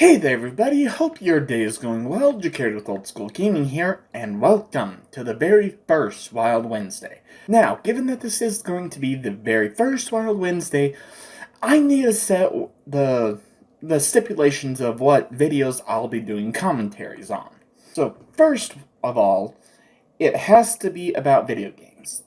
Hey there everybody, hope your day is going well. Jacared with Old School Gaming here, and welcome to the very first Wild Wednesday. Now, given that this is going to be the very first Wild Wednesday, I need to set the stipulations of what videos I'll be doing commentaries on. So, first of all, it has to be about video games.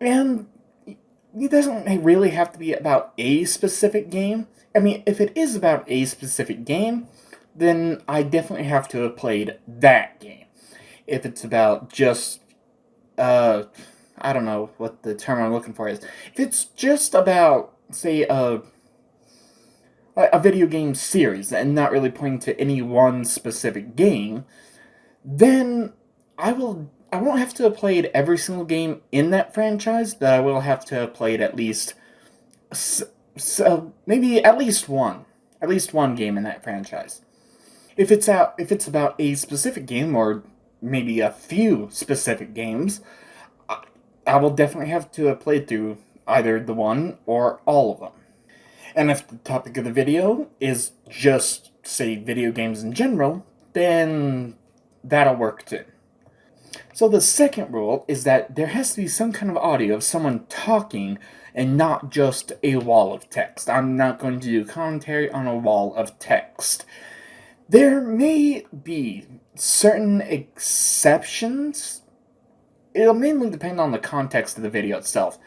And it doesn't really have to be about a specific game. I mean, if it is about a specific game, then I definitely have to have played that game. If it's about just, I don't know what the term I'm looking for is. If it's just about, say, a video game series and not really pointing to any one specific game, then I won't have to have played every single game in that franchise, but I will have to have played at least maybe at least one game in that franchise. If it's about a specific game or maybe a few specific games, I will definitely have to have played through either the one or all of them. And if the topic of the video is just, say, video games in general, then that'll work too. So the second rule is that there has to be some kind of audio of someone talking and not just a wall of text. I'm not going to do commentary on a wall of text. There may be certain exceptions. It'll mainly depend on the context of the video itself.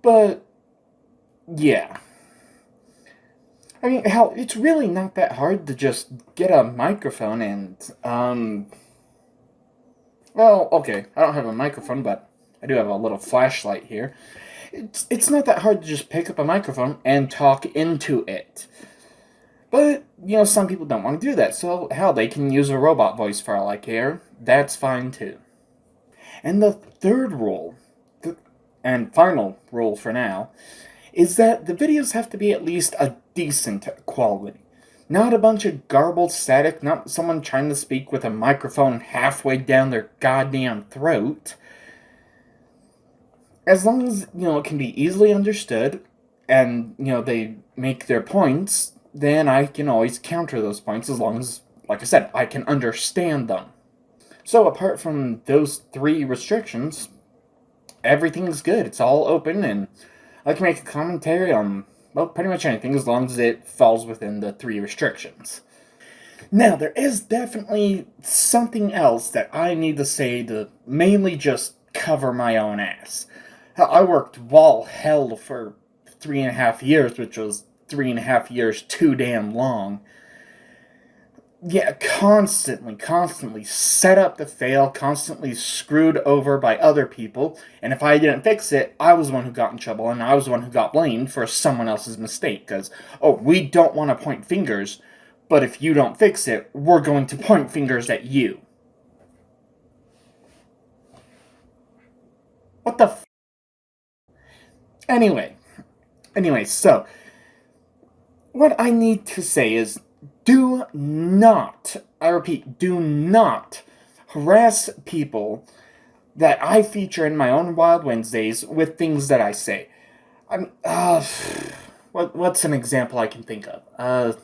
But, yeah. I mean, hell, it's really not that hard to just get a microphone and, well, okay, I don't have a microphone, but I do have a little flashlight here. It's not that hard to just pick up a microphone and talk into it. But, some people don't want to do that, so hell, they can use a robot voice for all I care. That's fine too. And the third rule, and final rule for now, is that the videos have to be at least a decent quality. Not a bunch of garbled static, not someone trying to speak with a microphone halfway down their goddamn throat. As long as, it can be easily understood, and, they make their points, then I can always counter those points as long as, like I said, I can understand them. So apart from those three restrictions, everything's good. It's all open, and I can make a commentary on, well, pretty much anything as long as it falls within the three restrictions. Now, there is definitely something else that I need to say to mainly just cover my own ass. I worked wall hell for 3.5 years, which was 3.5 years too damn long. Yeah, constantly set up to fail, constantly screwed over by other people, and if I didn't fix it, I was the one who got in trouble, and I was the one who got blamed for someone else's mistake, because, we don't want to point fingers, but if you don't fix it, we're going to point fingers at you. What the f***? Anyway, so, what I need to say is, do not, I repeat, do not harass people that I feature in my own Wild Wednesdays with things that I say. What's an example I can think of?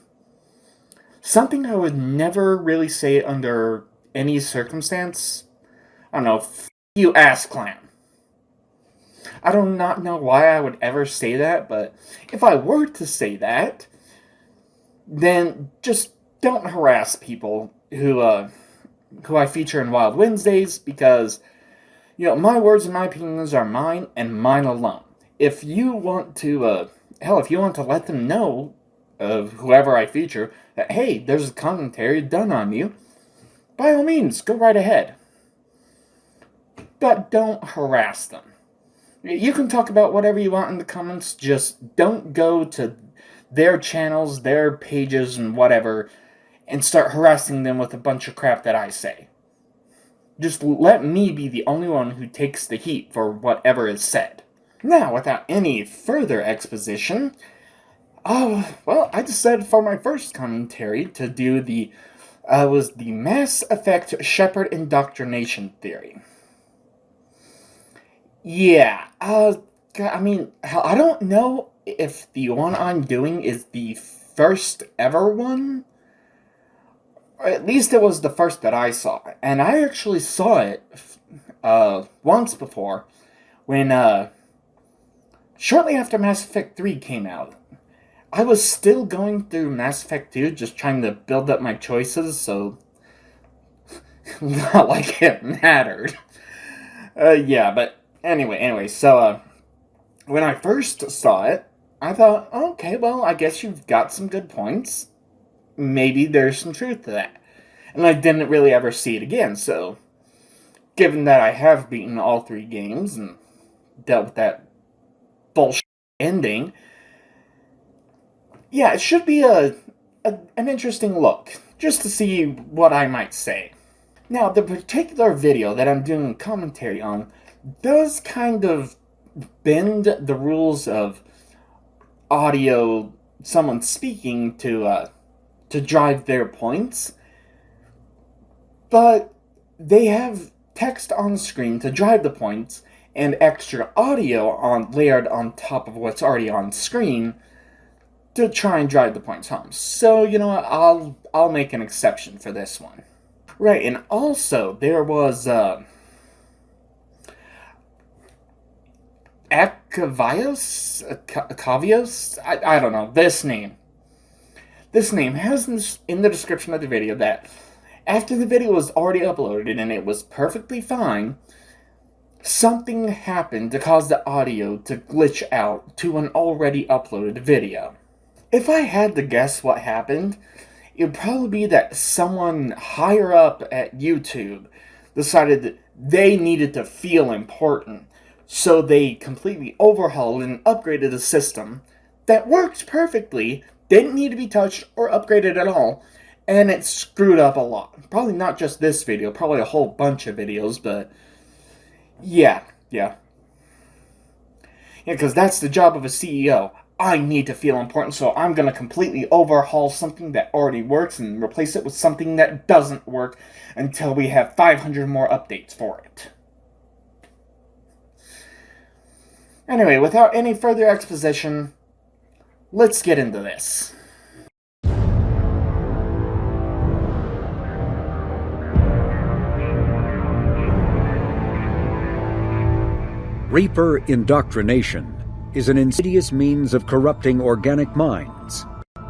Something I would never really say under any circumstance. I don't know, f*** you ass clown. I do not know why I would ever say that, but if I were to say that, then just don't harass people who I feature in Wild Wednesdays, because, my words and my opinions are mine and mine alone. If you want to, if you want to let them know, of whoever I feature, that, hey, there's a commentary done on you, by all means, go right ahead. But don't harass them. You can talk about whatever you want in the comments, just don't go to their channels, their pages, and whatever, and start harassing them with a bunch of crap that I say. Just let me be the only one who takes the heat for whatever is said. Now, without any further exposition, I decided for my first commentary to do the Mass Effect Shepard Indoctrination theory. Yeah, I mean, I don't know if the one I'm doing is the first ever one. Or at least it was the first that I saw. And I actually saw it once before when, shortly after Mass Effect 3 came out. I was still going through Mass Effect 2, just trying to build up my choices, so not like it mattered. Yeah, but anyway, so, when I first saw it, I thought, okay, well, I guess you've got some good points. Maybe there's some truth to that. And I didn't really ever see it again, so given that I have beaten all 3 games and dealt with that bullshit ending, yeah, it should be an interesting look, just to see what I might say. Now, the particular video that I'm doing commentary on does kind of bend the rules of audio, someone speaking to drive their points, but they have text on screen to drive the points and extra audio layered on top of what's already on screen to try and drive the points home. So, you know what, I'll make an exception for this one. Right, and also, there was, ACAVYOS? I don't know, this name. This name has in the description of the video that after the video was already uploaded and it was perfectly fine, something happened to cause the audio to glitch out to an already uploaded video. If I had to guess what happened, it would probably be that someone higher up at YouTube decided that they needed to feel important, so they completely overhauled and upgraded a system that worked perfectly, didn't need to be touched or upgraded at all, and it screwed up a lot. Probably not just this video, probably a whole bunch of videos, but yeah, because that's the job of a CEO. I need to feel important, so I'm going to completely overhaul something that already works and replace it with something that doesn't work until we have 500 more updates for it. Anyway, without any further exposition, let's get into this. Reaper indoctrination is an insidious means of corrupting organic minds,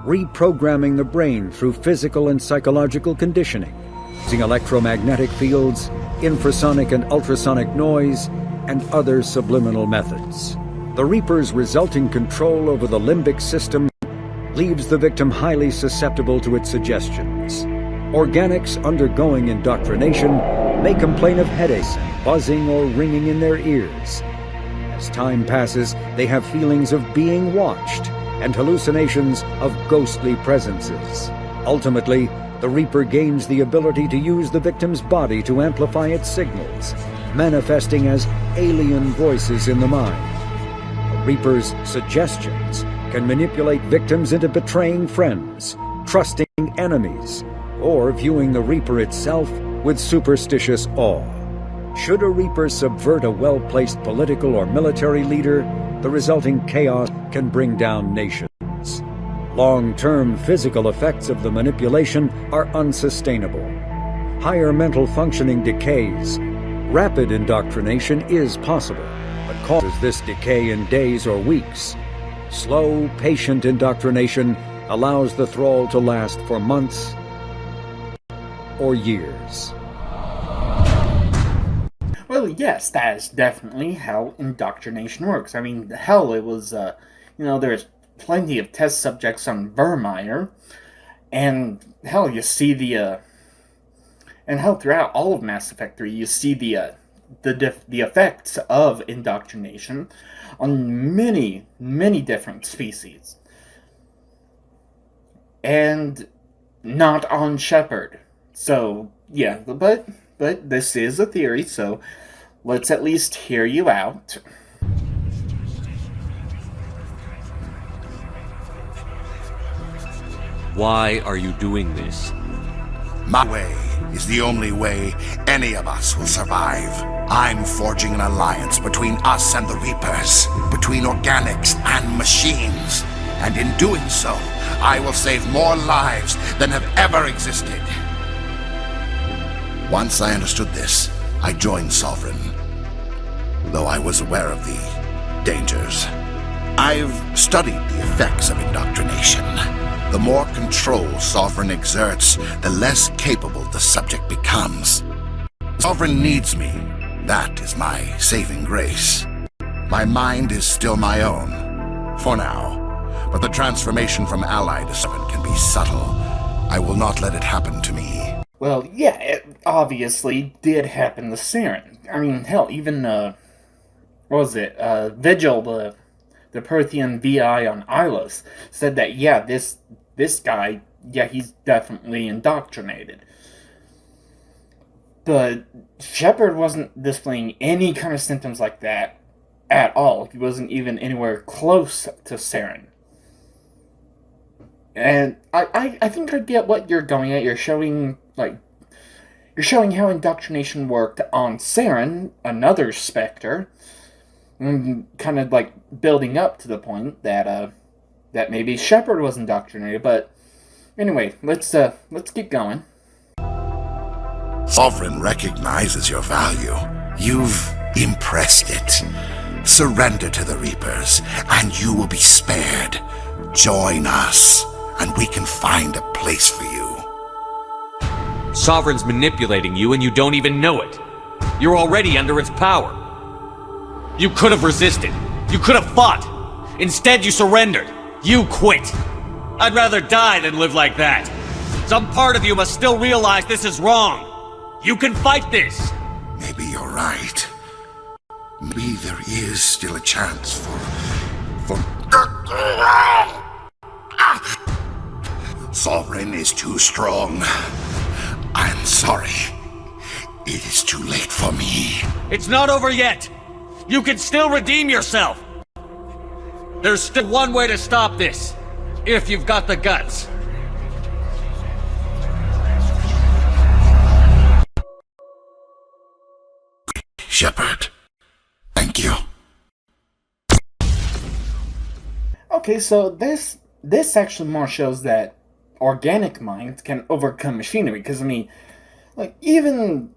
reprogramming the brain through physical and psychological conditioning, using electromagnetic fields, infrasonic and ultrasonic noise, and other subliminal methods. The Reaper's resulting control over the limbic system leaves the victim highly susceptible to its suggestions. Organics undergoing indoctrination may complain of headaches, buzzing or ringing in their ears. As time passes, they have feelings of being watched and hallucinations of ghostly presences. Ultimately, the Reaper gains the ability to use the victim's body to amplify its signals, manifesting as alien voices in the mind. The Reaper's suggestions can manipulate victims into betraying friends, trusting enemies, or viewing the Reaper itself with superstitious awe. Should a Reaper subvert a well-placed political or military leader, the resulting chaos can bring down nations. Long-term physical effects of the manipulation are unsustainable. Higher mental functioning decays. Rapid indoctrination is possible, but causes this decay in days or weeks. Slow, patient indoctrination allows the thrall to last for months or years. Well, yes, that is definitely how indoctrination works. I mean, hell, it was, there's plenty of test subjects on Vermeer, and hell, you see and hell, throughout all of Mass Effect 3, you see the effects of indoctrination on many, many different species. And not on Shepard. So, yeah, but this is a theory, so let's at least hear you out. Why are you doing this? My way is the only way any of us will survive. I'm forging an alliance between us and the Reapers, between organics and machines. And in doing so, I will save more lives than have ever existed. Once I understood this, I joined Sovereign, though I was aware of the dangers. I've studied the effects of indoctrination. The more control Sovereign exerts, the less capable the subject becomes. Sovereign needs me. That is my saving grace. My mind is still my own, for now, but the transformation from ally to servant can be subtle. I will not let it happen to me. Well, yeah, it obviously did happen to Saren. I mean, hell, even, what was it, Vigil, the Prothean VI on Ilos, said that, yeah, this guy, yeah, he's definitely indoctrinated. But Shepard wasn't displaying any kind of symptoms like that at all. He wasn't even anywhere close to Saren. And I think I get what you're going at. You're showing how indoctrination worked on Saren, another Spectre, and kind of like building up to the point that that maybe Shepard was indoctrinated. But anyway, let's keep going. Sovereign recognizes your value. You've impressed it. Surrender to the Reapers, and you will be spared. Join us, and we can find a place for you. Sovereign's manipulating you and you don't even know it. You're already under its power. You could have resisted. You could have fought. Instead, you surrendered. You quit. I'd rather die than live like that. Some part of you must still realize this is wrong. You can fight this! Maybe you're right. Maybe there is still a chance for... Sovereign is too strong. I'm sorry. It is too late for me. It's not over yet! You can still redeem yourself! There's still one way to stop this, if you've got the guts. Shepard, thank you. Okay, so this actually more shows that organic minds can overcome machinery. Because even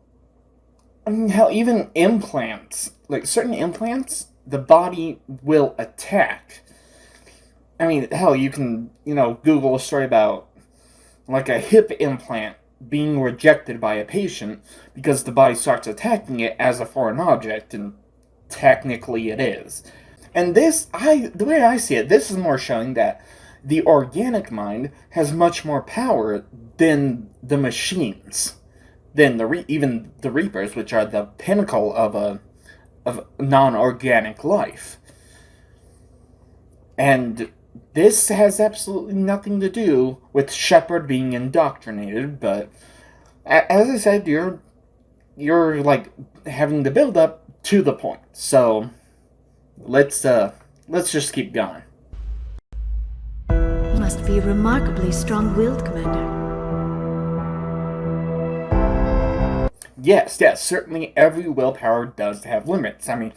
implants, like certain implants, the body will attack. I mean, hell, you can Google a story about like a hip implant being rejected by a patient because the body starts attacking it as a foreign object, and technically it is. And the way I see it, this is more showing that the organic mind has much more power than the machines, than even the Reapers, which are the pinnacle of non-organic life. And this has absolutely nothing to do with Shepard being indoctrinated, but as I said, you're like having to build up to the point. So let's just keep going. You must be remarkably strong-willed, Commander. Yes, certainly every willpower does have limits. I mean,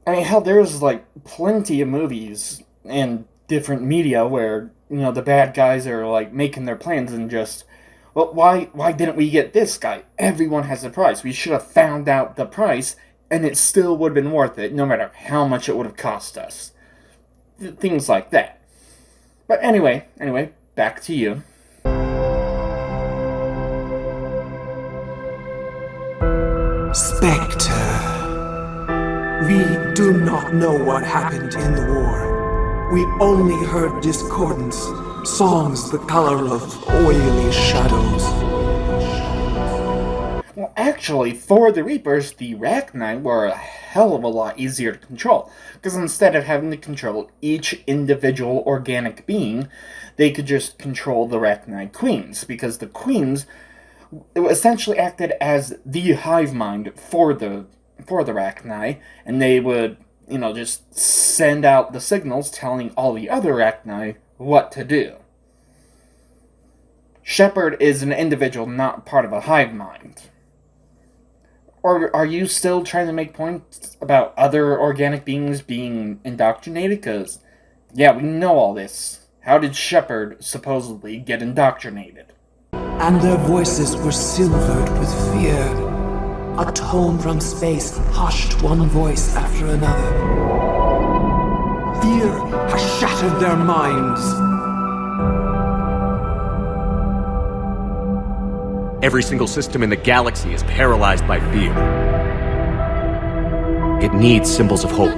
hell, there's like plenty of movies and different media where the bad guys are like making their plans and just, well, why didn't we get this guy? Everyone has a price. We should have found out the price, and it still would have been worth it, no matter how much it would have cost us. Things like that. But anyway, back to you. Spectre. We do not know what happened in the war. We only heard discordance, songs the color of oily shadows. Well, actually, for the Reapers, the Rachni were a hell of a lot easier to control, because instead of having to control each individual organic being, they could just control the Rachni Queens, because the Queens essentially acted as the hive mind for the Rachni, and they would, just send out the signals telling all the other Rachni what to do. Shepard is an individual, not part of a hive mind. Or are you still trying to make points about other organic beings being indoctrinated? Because, yeah, we know all this How did Shepard supposedly get indoctrinated? And their voices were silvered with fear. A tone from space hushed one voice after another. Fear has shattered their minds. Every single system in the galaxy is paralyzed by fear. It needs symbols of hope.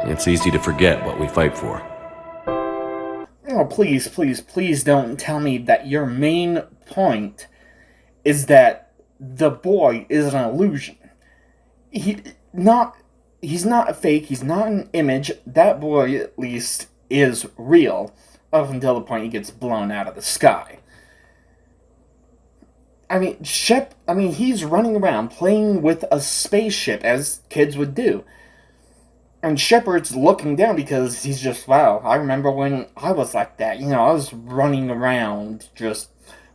It's easy to forget what we fight for. Oh, please, please, please don't tell me that your main point is that the boy is an illusion. He's not a fake, he's not an image. That boy, at least, is real, up until the point he gets blown out of the sky. I mean, he's running around playing with a spaceship, as kids would do. And Shepard's looking down because he's just, wow, I remember when I was like that. I was running around, just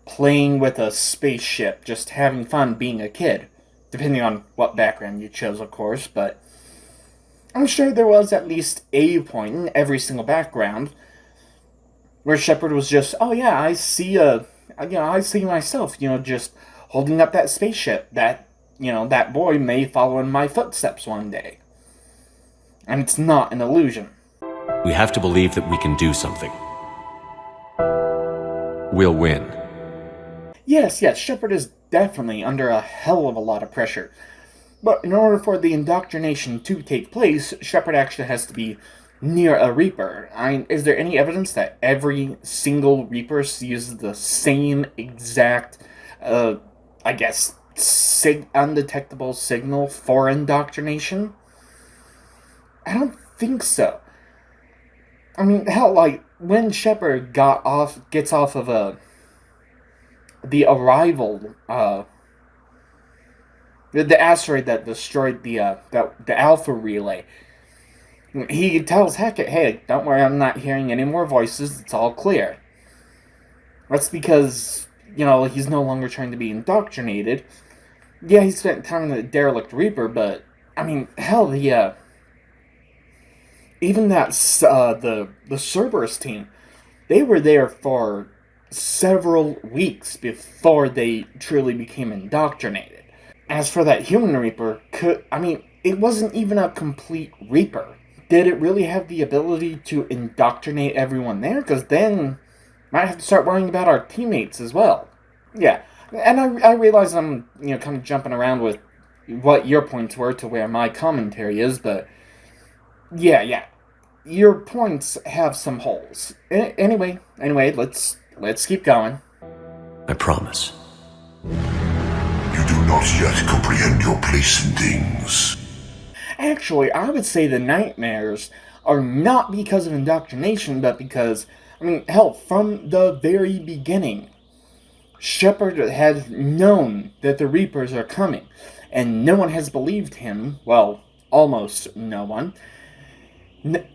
playing with a spaceship, just having fun being a kid. Depending on what background you chose, of course, but I'm sure there was at least a point in every single background where Shepard was just, oh yeah, I see myself, just holding up that spaceship, that boy may follow in my footsteps one day. And it's not an illusion. We have to believe that we can do something. We'll win. Yes, Shepard is definitely under a hell of a lot of pressure. But in order for the indoctrination to take place, Shepard actually has to be near a Reaper. Is there any evidence that every single Reaper uses the same exact, undetectable signal for indoctrination? I don't think so. I mean, hell, when Shepard gets off of the arrival, the asteroid that destroyed the Alpha Relay, he tells Hackett, hey, don't worry, I'm not hearing any more voices, it's all clear. That's because, he's no longer trying to be indoctrinated. Yeah, he spent time in the derelict Reaper, but, I mean, hell, even the Cerberus team, they were there for several weeks before they truly became indoctrinated. As for that human Reaper, it wasn't even a complete Reaper. Did it really have the ability to indoctrinate everyone there? Because then, might have to start worrying about our teammates as well. Yeah, and I realize I'm, kind of jumping around with what your points were to where my commentary is, but yeah, your points have some holes. Anyway, let's keep going. I promise. You do not yet comprehend your place in things. Actually, I would say the nightmares are not because of indoctrination, but because, hell, from the very beginning, Shepard had known that the Reapers are coming, and no one has believed him. Well, almost no one.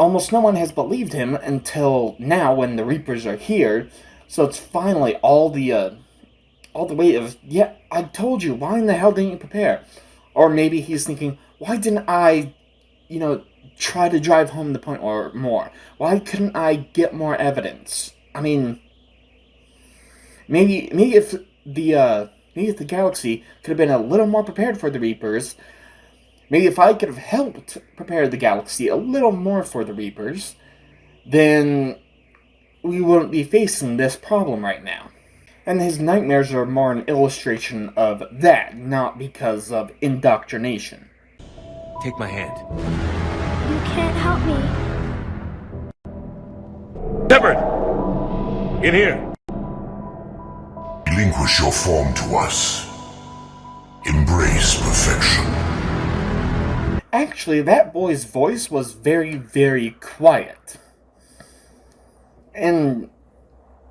Almost no one has believed him until now when the Reapers are here, so it's finally all the weight of, yeah, I told you, why in the hell didn't you prepare? Or maybe he's thinking, why didn't I, try to drive home the point or more? Why couldn't I get more evidence? Maybe if the galaxy could have been a little more prepared for the Reapers, maybe if I could have helped prepare the galaxy a little more for the Reapers, then we wouldn't be facing this problem right now. And his nightmares are more an illustration of that, not because of indoctrination. Take my hand. You can't help me. Shepard! In here! Relinquish your form to us. Embrace perfection. Actually, that boy's voice was very, very quiet. And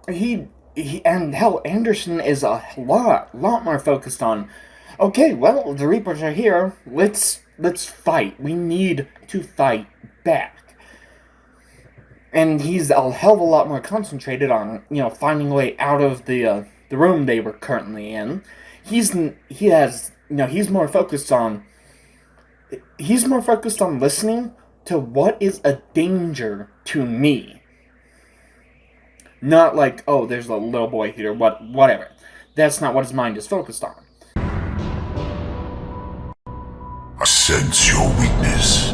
Anderson is a lot more focused on, okay, well, the Reapers are here, let's fight. We need to fight back. And he's a hell of a lot more concentrated on, finding a way out of the room they were currently in. He's more focused on listening to what is a danger to me. Not like, oh, there's a little boy here, whatever. That's not what his mind is focused on. I sense your weakness.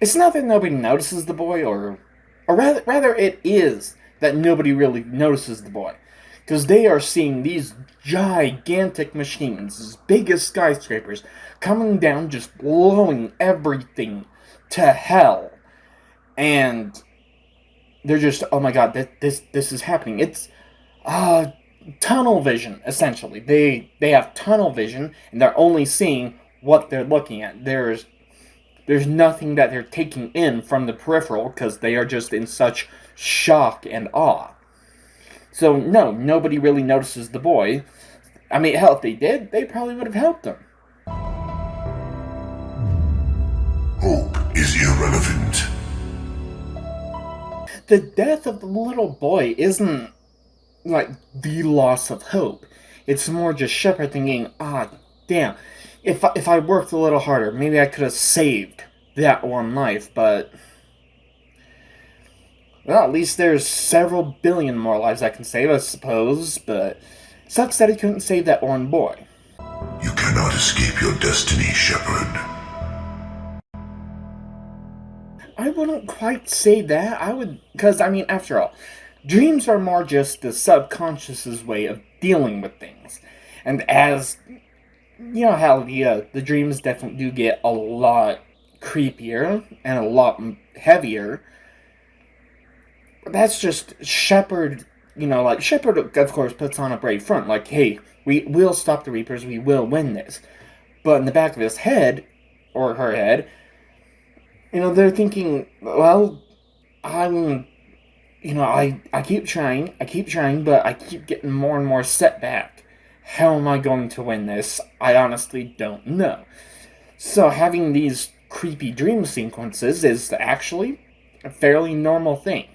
It's not that nobody notices the boy, or rather it is that nobody really notices the boy. Because they are seeing these gigantic machines, as big as skyscrapers, coming down, just blowing everything to hell. And they're just, oh my god, this is happening. It's tunnel vision, essentially. They have tunnel vision, and they're only seeing what they're looking at. There's nothing that they're taking in from the peripheral, because they are just in such shock and awe. So, no, nobody really notices the boy. I mean, hell, if they did, they probably would have helped him. Hope is irrelevant. The death of the little boy isn't, like, the loss of hope. It's more just Shepard thinking, damn, if I worked a little harder, maybe I could have saved that one life, but... well, at least there's several billion more lives I can save, I suppose, but... sucks that he couldn't save that one boy. You cannot escape your destiny, Shepard. I wouldn't quite say that. I would... because, I mean, after all, dreams are more just the subconscious's way of dealing with things. And as... you know how the dreams definitely do get a lot creepier and a lot heavier. That's just Shepard, like, Shepard, of course, puts on a brave front, like, hey, we will stop the Reapers, we will win this. But in the back of his head, or her head, they're thinking, well, I keep trying, but I keep getting more and more set back. How am I going to win this? I honestly don't know. So having these creepy dream sequences is actually a fairly normal thing.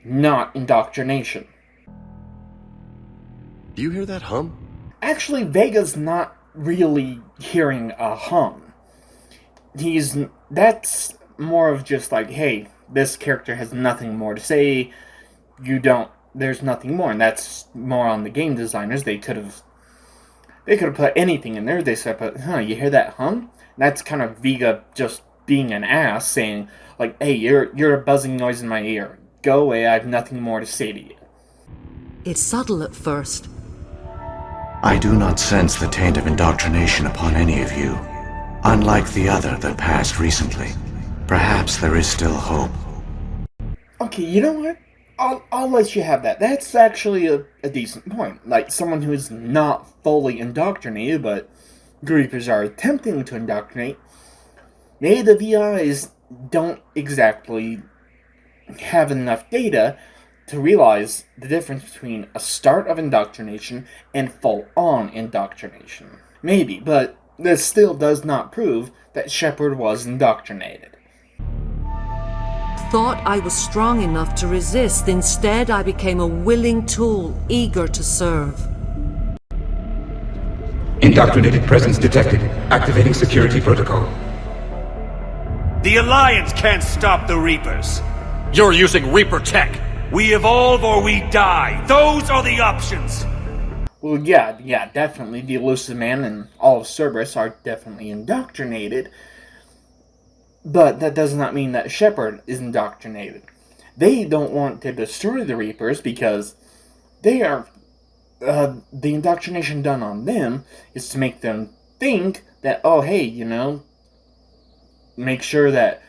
Not indoctrination. Do you hear that hum? Actually, Vega's not really hearing a hum. That's more of just like, hey, this character has nothing more to say, there's nothing more, and that's more on the game designers. They could have put anything in there. They said, you hear that hum? And that's kind of Vega just being an ass, saying, like, hey, you're a buzzing noise in my ear. Go away, I have nothing more to say to you. It's subtle at first. I do not sense the taint of indoctrination upon any of you, unlike the other that passed recently. Perhaps there is still hope. Okay, you know what? I'll let you have that. That's actually a decent point. Like, someone who is not fully indoctrinated, but Reapers are attempting to indoctrinate, maybe the VIs don't exactly have enough data to realize the difference between a start of indoctrination and full-on indoctrination. Maybe, but this still does not prove that Shepard was indoctrinated. Thought I was strong enough to resist. Instead, I became a willing tool, eager to serve. Indoctrinated presence detected. Activating security protocol. The Alliance can't stop the Reapers. You're using Reaper tech. We evolve or we die. Those are the options. Well, yeah, definitely. The Elusive Man and all of Cerberus are definitely indoctrinated. But that does not mean that Shepard is indoctrinated. They don't want to destroy the Reapers because they are... the indoctrination done on them is to make them think that, oh, hey, make sure that,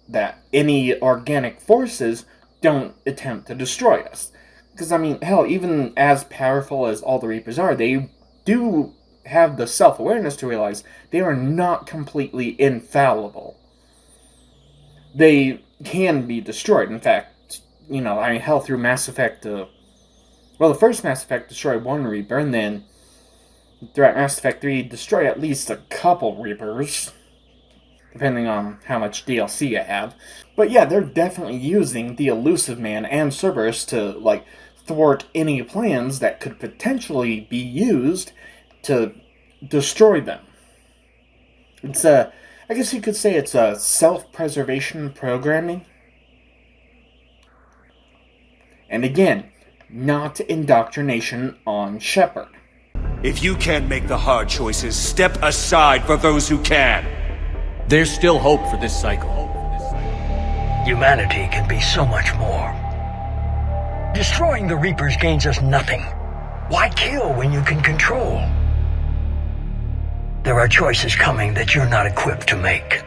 that any organic forces don't attempt to destroy us. Because, I mean, hell, even as powerful as all the Reapers are, they do have the self-awareness to realize they are not completely infallible. They can be destroyed. In fact, hell, through Mass Effect, the first Mass Effect destroyed one Reaper, and then throughout Mass Effect 3, destroyed at least a couple Reapers, depending on how much DLC you have. But yeah, they're definitely using the Elusive Man and Cerberus to, thwart any plans that could potentially be used to destroy them. It's I guess you could say it's a self-preservation programming. And again, not indoctrination on Shepard. If you can't make the hard choices, step aside for those who can. There's still hope for this cycle. Humanity can be so much more. Destroying the Reapers gains us nothing. Why kill when you can control? There are choices coming that you're not equipped to make.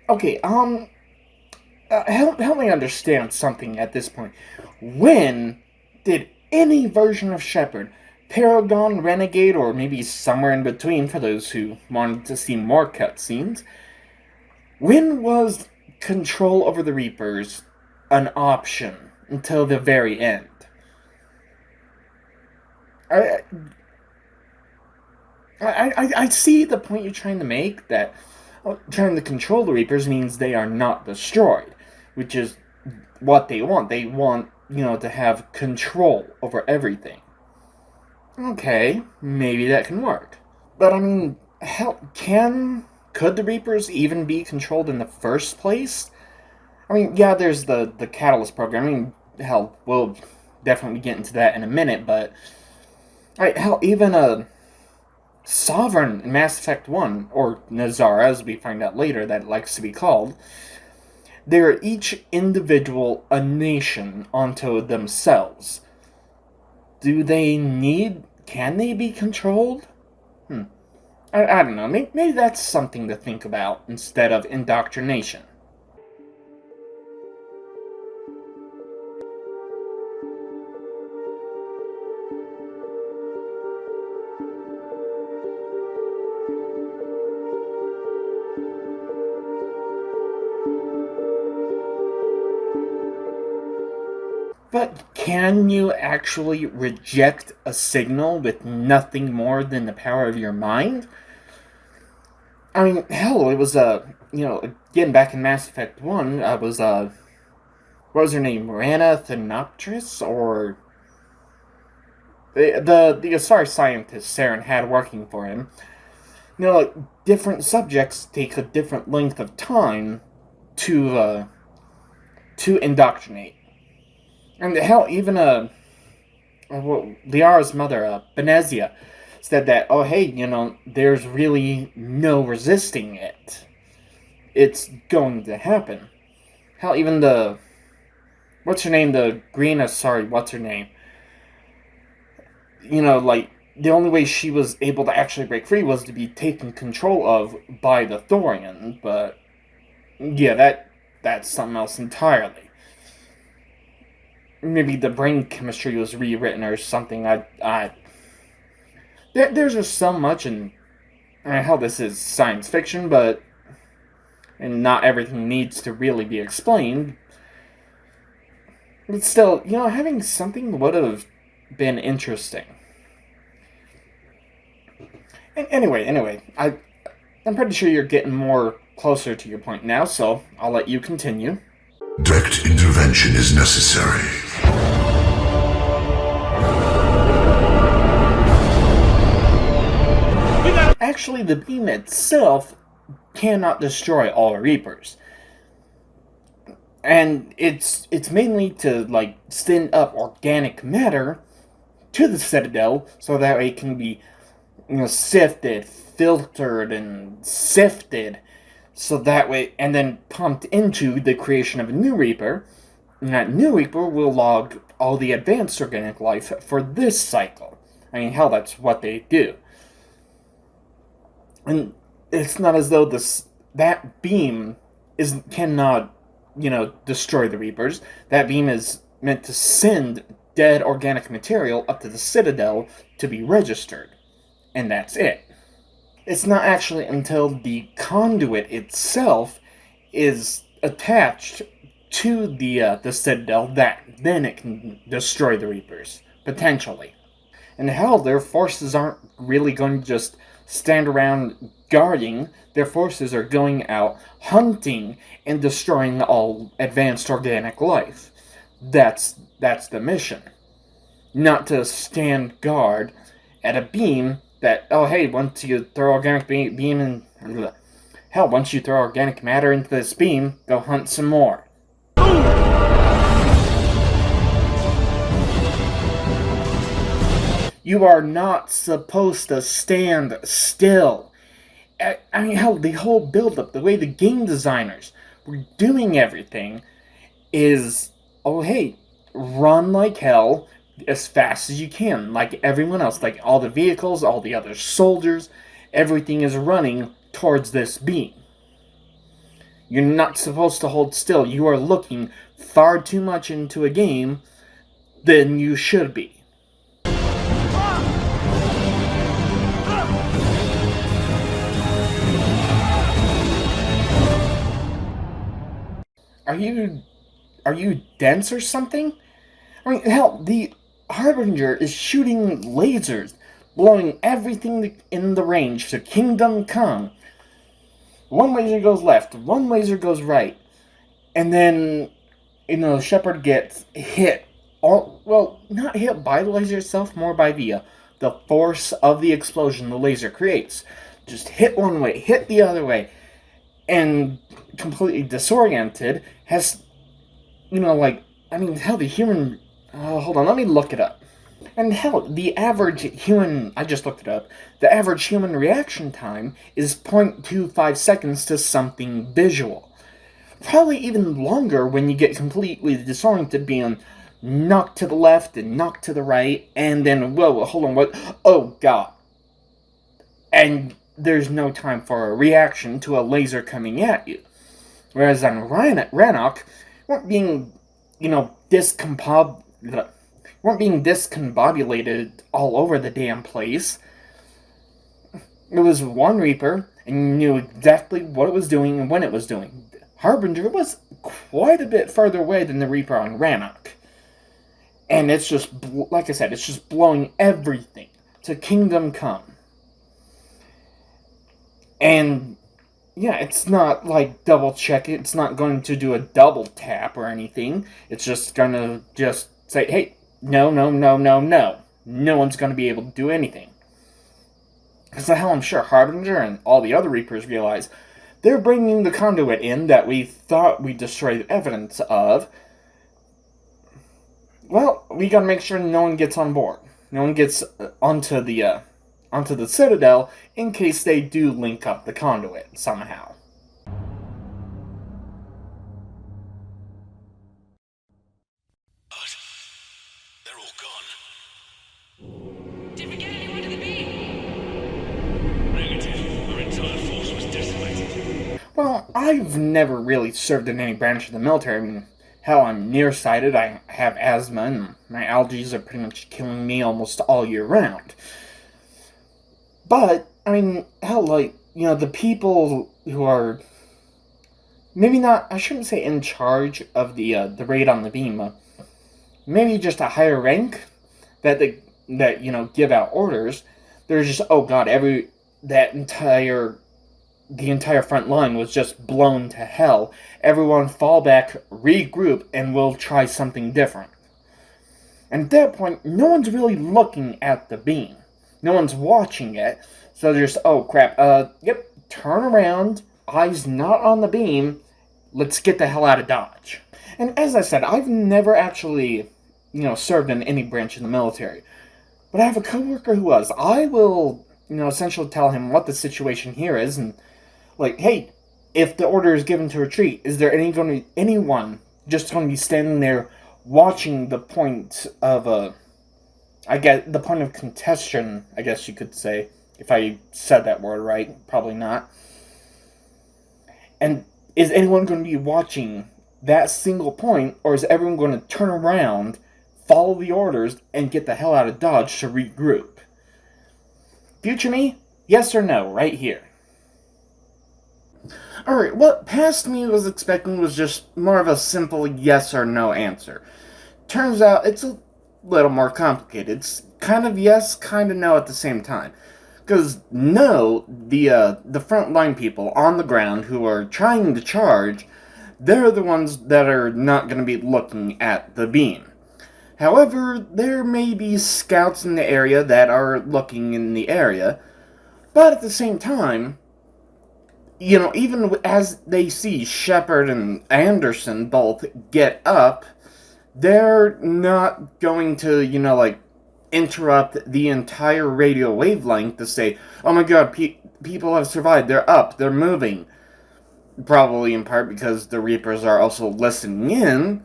Okay, help me understand something at this point. When did any version of Shepard, Paragon, Renegade, or maybe somewhere in between for those who wanted to see more cutscenes, when was control over the Reapers an option until the very end? I see the point you're trying to make, that trying to control the Reapers means they are not destroyed, which is what they want. They want, to have control over everything. Okay, maybe that can work. But I mean, could the Reapers even be controlled in the first place? I mean, yeah, there's the Catalyst program. I mean, hell, we'll definitely get into that in a minute, but even a Sovereign in Mass Effect 1, or Nazara, as we find out later that it likes to be called, they're each individual a nation unto themselves. Can they be controlled? I don't know, maybe that's something to think about instead of indoctrination. But can you actually reject a signal with nothing more than the power of your mind? I mean, hell, it was, again, back in Mass Effect 1, what was her name, Rana Thanoptris, or the Asari scientist Saren had working for him. Different subjects take a different length of time to indoctrinate. And hell, even Liara's mother, Benezia, said that, oh hey, there's really no resisting it. It's going to happen. Hell, even the the only way she was able to actually break free was to be taken control of by the Thorian, but yeah, that's something else entirely. Maybe the brain chemistry was rewritten or something. There's just so much, and hell, this is science fiction, and not everything needs to really be explained. But still, having something would have been interesting. And anyway, I'm pretty sure you're getting more closer to your point now, so I'll let you continue. Direct intervention is necessary. Actually, the beam itself cannot destroy all Reapers. And it's mainly to, send up organic matter to the Citadel, so that way it can be, sifted, filtered, and sifted, so that way, and then pumped into the creation of a new Reaper, and that new Reaper will log all the advanced organic life for this cycle. I mean, hell, that's what they do. And it's not as though that beam cannot, destroy the Reapers. That beam is meant to send dead organic material up to the Citadel to be registered. And that's it. It's not actually until the conduit itself is attached to the Citadel that then it can destroy the Reapers, potentially. And hell, their forces aren't really going to just stand around guarding. Their forces are going out hunting and destroying all advanced organic life. That's the mission. Not to stand guard at a beam that, oh hey, once you throw organic beam in... Hell, once you throw organic matter into this beam, go hunt some more. You are not supposed to stand still. I mean, hell, the whole build-up, the way the game designers were doing everything is, oh hey, run like hell as fast as you can, like everyone else, like all the vehicles, all the other soldiers, everything is running towards this beam. You're not supposed to hold still. You are looking far too much into a game than you should be. Are you dense or something? I mean, hell, the Harbinger is shooting lasers, blowing everything in the range to Kingdom Come. One laser goes left, one laser goes right, and then, Shepard gets hit. Well, not hit by the laser itself, more by the force of the explosion the laser creates. Just hit one way, hit the other way, and completely disoriented, has, hell, the human... hold on, let me look it up. And hell, the average human... I just looked it up. The average human reaction time is 0.25 seconds to something visual. Probably even longer when you get completely disoriented, being knocked to the left and knocked to the right, and then, whoa, hold on, what? Oh, God. And there's no time for a reaction to a laser coming at you. Whereas on Rannoch, weren't being, discombobulated all over the damn place. It was one Reaper, and you knew exactly what it was doing and when it was doing. Harbinger was quite a bit further away than the Reaper on Rannoch. And it's just, like I said, it's just blowing everything to Kingdom Come. And, yeah, it's not like double check it. It's not going to do a double tap or anything. It's just going to just say, hey, no. No one's going to be able to do anything. Because the hell, I'm sure Harbinger and all the other Reapers realize they're bringing the conduit in that we thought we destroyed evidence of. Well, we gotta make sure no one gets on board. No one gets onto the Citadel in case they do link up the conduit somehow. They're all gone. Did we get anyone to the beam? Negative. Our entire force was decimated. Well, I've never really served in any branch of the military. I mean, hell, I'm nearsighted, I have asthma, and my allergies are pretty much killing me almost all year round. But, I mean, hell, the people who are, maybe not, I shouldn't say in charge of the raid on the beam, maybe just a higher rank that give out orders. There's just, oh god, the entire front line was just blown to hell. Everyone fall back, regroup, and we'll try something different. And at that point, no one's really looking at the beam. No one's watching it. So there's, oh crap, turn around, eyes not on the beam, let's get the hell out of Dodge. And as I said, I've never actually, served in any branch of the military. But I have a coworker who was. I will, essentially tell him what the situation here is, and hey, if the order is given to retreat, is there anyone just going to be standing there watching the point of the point of contention, I guess you could say, if I said that word right, probably not. And is anyone going to be watching that single point, or is everyone going to turn around, follow the orders, and get the hell out of Dodge to regroup? Future me, yes or no, right here. Alright, what past me was expecting was just more of a simple yes or no answer. Turns out it's a little more complicated. It's kind of yes, kind of no at the same time. Because no, the frontline people on the ground who are trying to charge, they're the ones that are not going to be looking at the beam. However, there may be scouts in the area that are looking in the area, but at the same time, even as they see Shepard and Anderson both get up, they're not going to, interrupt the entire radio wavelength to say, oh my god, people have survived, they're up, they're moving. Probably in part because the Reapers are also listening in,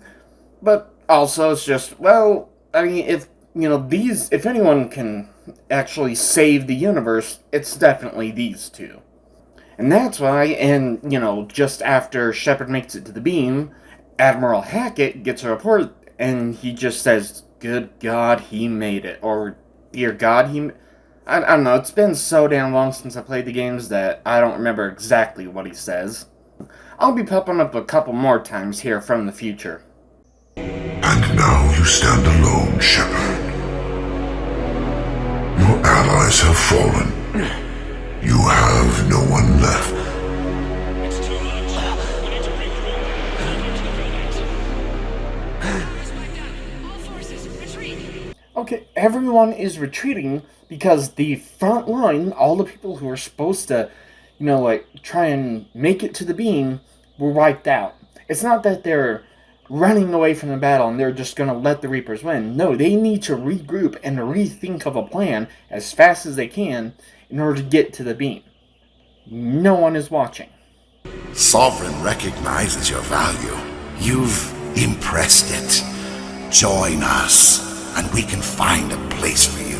but also it's just, well, I mean, if anyone can actually save the universe, it's definitely these two. And that's why, just after Shepard makes it to the beam, Admiral Hackett gets a report, and he just says, good God, he made it. Or, dear God, I don't know, it's been so damn long since I played the games that I don't remember exactly what he says. I'll be popping up a couple more times here from the future. And now you stand alone, Shepard. Your allies have fallen. You have no one left. It's too much. We need to regroup. All forces, retreat. Okay, everyone is retreating because the front line, all the people who were supposed to, try and make it to the beam, were wiped out. It's not that they're running away from the battle and they're just going to let the Reapers win. No, they need to regroup and rethink of a plan as fast as they can in order to get to the beam. No one is watching. Sovereign recognizes your value. You've impressed it. Join us, and we can find a place for you.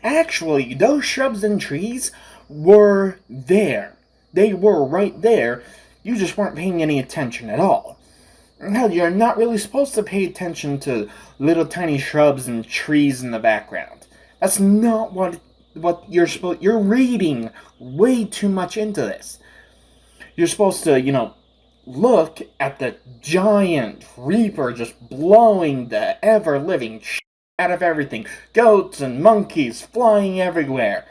Actually, those shrubs and trees were there. They were right there. You just weren't paying any attention at all. Hell, you're not really supposed to pay attention to little tiny shrubs and trees in the background. That's not what you're supposed... You're reading way too much into this. You're supposed to, look at the giant Reaper just blowing the ever-living shit out of everything. Goats and monkeys flying everywhere.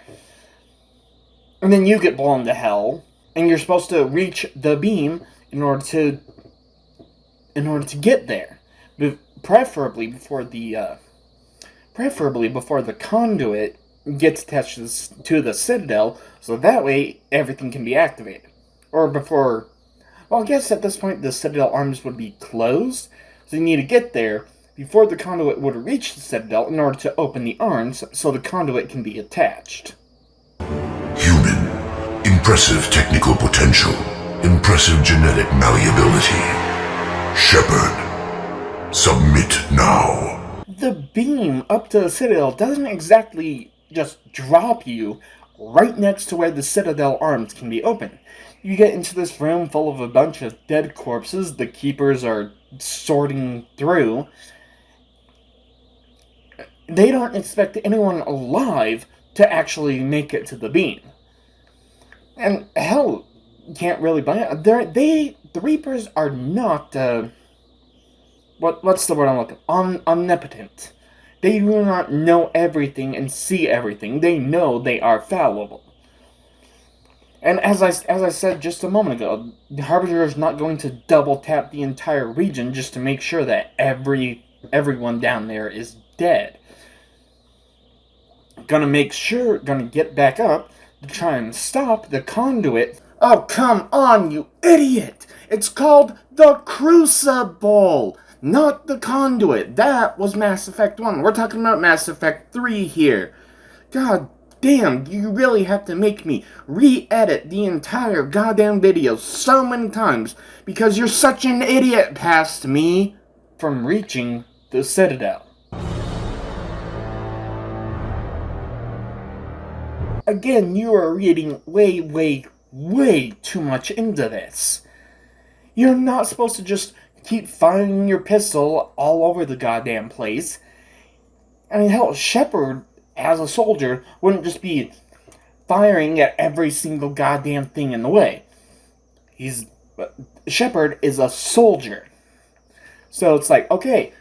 And then you get blown to hell, and you're supposed to reach the beam in order to get there, preferably before the conduit gets attached to the Citadel, so that way everything can be activated. Or before, well, I guess at this point the Citadel arms would be closed, so you need to get there before the conduit would reach the Citadel in order to open the arms so the conduit can be attached. Human. Impressive technical potential. Impressive genetic malleability. Shepard, submit now. The beam up to the Citadel doesn't exactly just drop you right next to where the Citadel arms can be opened. You get into this room full of a bunch of dead corpses the Keepers are sorting through. They don't expect anyone alive to actually make it to the beam. And hell, you can't really buy it. The Reapers are not, what's the word I'm looking for? Omnipotent. They do not know everything and see everything. They know they are fallible. And as I said just a moment ago, the Harbinger is not going to double tap the entire region just to make sure that everyone down there is dead. Gonna get back up to try and stop the conduit. Oh, come on, you idiot! It's called the Crucible, not the conduit. That was Mass Effect 1. We're talking about Mass Effect 3 here. God damn, you really have to make me re-edit the entire goddamn video so many times because you're such an idiot past me from reaching the Citadel. Again, you are reading way too much into this. You're not supposed to just keep firing your pistol all over the goddamn place. I mean, hell, Shepard, as a soldier, wouldn't just be firing at every single goddamn thing in the way. Shepard is a soldier. So it's like, okay,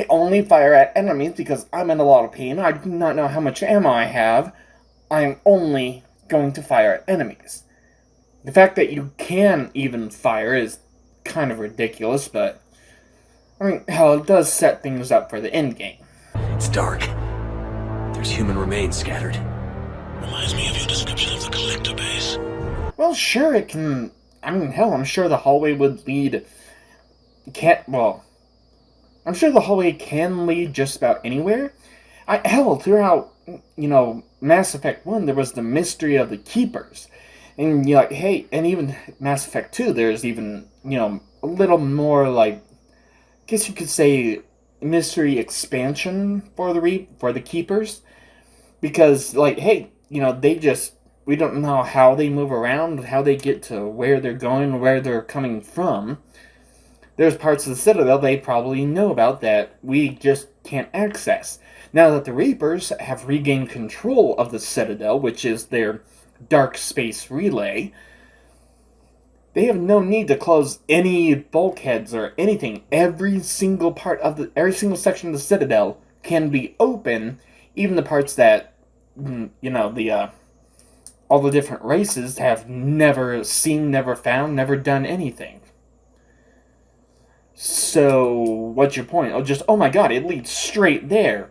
only fire at enemies because I'm in a lot of pain. I do not know how much ammo I have. I'm only going to fire at enemies. The fact that you can even fire is kind of ridiculous, but I mean, hell, it does set things up for the endgame. It's dark. There's human remains scattered. Reminds me of your description of the collector base. Well, sure, it can... I mean, hell, I'm sure the hallway would lead... I'm sure the hallway can lead just about anywhere. Hell, throughout, Mass Effect 1, there was the mystery of the Keepers. And you're like, hey, and even Mass Effect 2, there's even, a little more, I guess you could say, mystery expansion for the Keepers. Because, hey, we don't know how they move around, how they get to where they're going, where they're coming from. There's parts of the Citadel they probably know about that we just can't access. Now that the Reapers have regained control of the Citadel, which is their dark space relay, they have no need to close any bulkheads or anything. Every single section of the Citadel can be open, even the parts that, all the different races have never seen, never found, never done anything. So, what's your point? Oh my god, it leads straight there.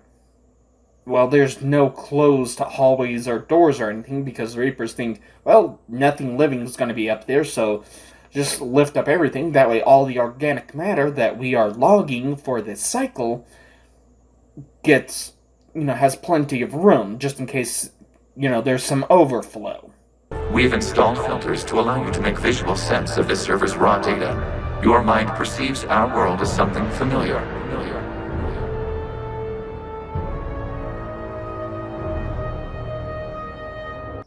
Well, there's no closed hallways or doors or anything, because the Reapers think, well, nothing living is going to be up there, so just lift up everything. That way all the organic matter that we are logging for this cycle gets, has plenty of room, just in case, there's some overflow. We've installed filters to allow you to make visual sense of this server's raw data. Your mind perceives our world as something familiar.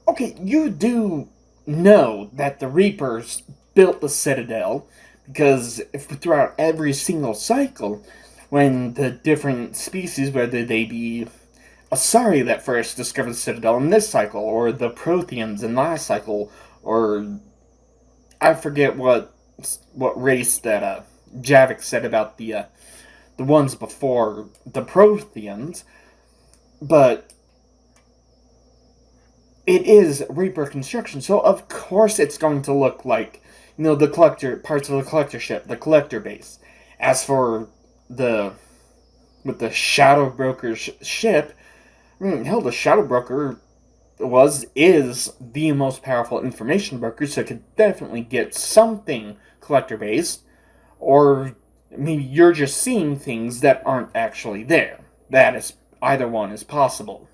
Okay, you do know that the Reapers built the Citadel, because throughout every single cycle, when the different species, whether they be Asari that first discovered the Citadel in this cycle, or the Protheans in last cycle, or I forget what race that Javik said about the ones before the Protheans, but it is Reaper construction, so of course it's going to look like, the collector, parts of the collector ship, the collector base. As for with the Shadow Broker's ship, hell, the Shadow Broker is the most powerful information broker, so it could definitely get something collector-based, or maybe you're just seeing things that aren't actually there. Either one is possible.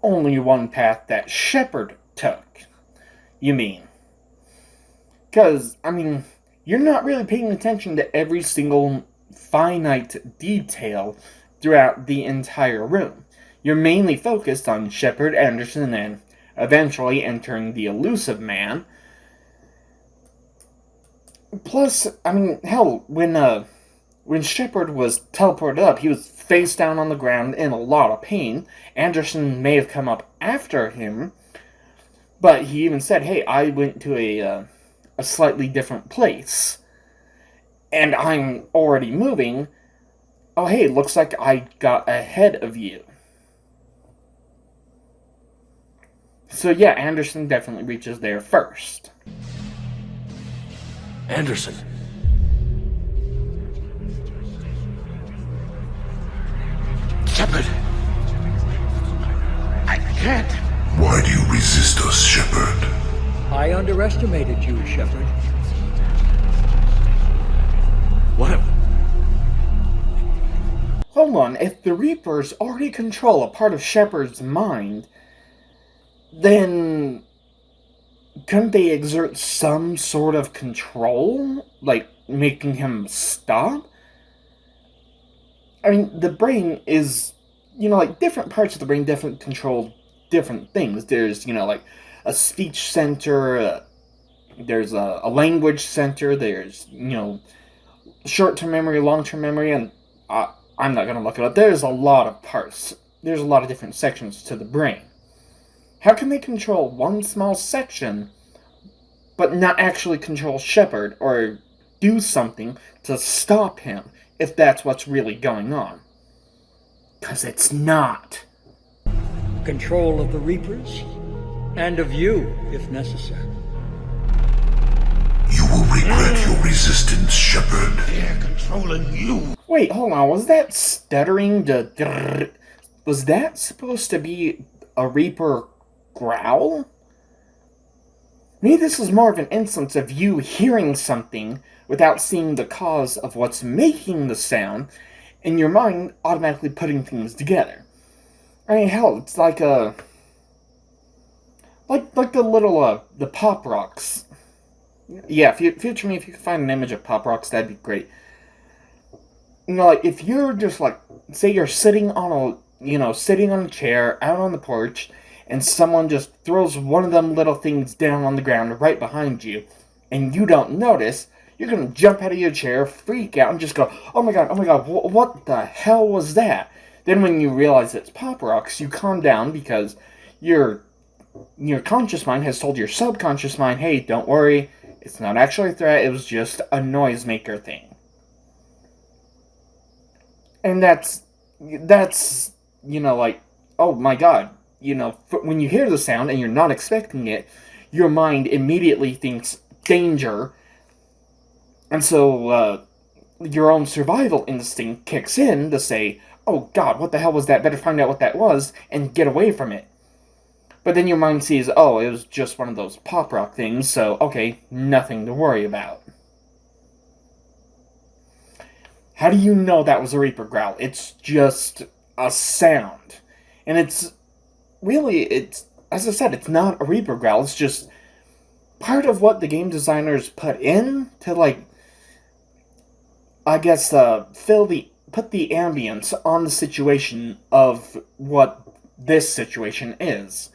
Only one path that Shepard took, you mean? Because, you're not really paying attention to every single finite detail throughout the entire room. You're mainly focused on Shepard, Anderson, and eventually entering the Elusive Man. Plus, hell, when Shepard was teleported up, he was face down on the ground in a lot of pain. Anderson may have come up after him, but he even said, hey, I went to a slightly different place, and I'm already moving. Oh, hey, looks like I got ahead of you. So yeah, Anderson definitely reaches there first. Anderson. Shepard. I can't. Why do you resist us, Shepard? I underestimated you, Shepard. What have... Hold on, if the Reapers already control a part of Shepard's mind, then couldn't they exert some sort of control? Like, making him stop? The brain is, different parts of the brain definitely control different things. There's, a speech center, there's a language center, there's, short-term memory, long-term memory, and I'm not going to look it up. There's a lot of parts. There's a lot of different sections to the brain. How can they control one small section, but not actually control Shepard, or do something to stop him, if that's what's really going on? Because it's not. Control of the Reapers, and of you, if necessary. You will regret your resistance, Shepard. They're controlling you. Wait, hold on. Was that stuttering? Was that supposed to be a Reaper growl? Maybe this is more of an instance of you hearing something without seeing the cause of what's making the sound, and your mind automatically putting things together. I mean, hell, it's like a... Like the little, the Pop Rocks. Yeah, future me, if you can find an image of Pop Rocks, that'd be great. You know, like, if you're just, like, say you're sitting on sitting on a chair, out on the porch, and someone just throws one of them little things down on the ground right behind you, and you don't notice, you're gonna jump out of your chair, freak out, and just go, oh my god, what the hell was that? Then when you realize it's Pop Rocks, you calm down because your conscious mind has told your subconscious mind, hey, don't worry, it's not actually a threat, it was just a noisemaker thing. And that's, like, oh my god, when you hear the sound and you're not expecting it, your mind immediately thinks danger, and so, your own survival instinct kicks in to say, oh god, what the hell was that? Better find out what that was, and get away from it. But then your mind sees, oh, it was just one of those pop rock things, so, okay, nothing to worry about. How do you know that was a Reaper growl? It's just a sound. And it's as I said, it's not a Reaper growl, it's just part of what the game designers put in to, like, I guess, put the ambience on the situation of what this situation is.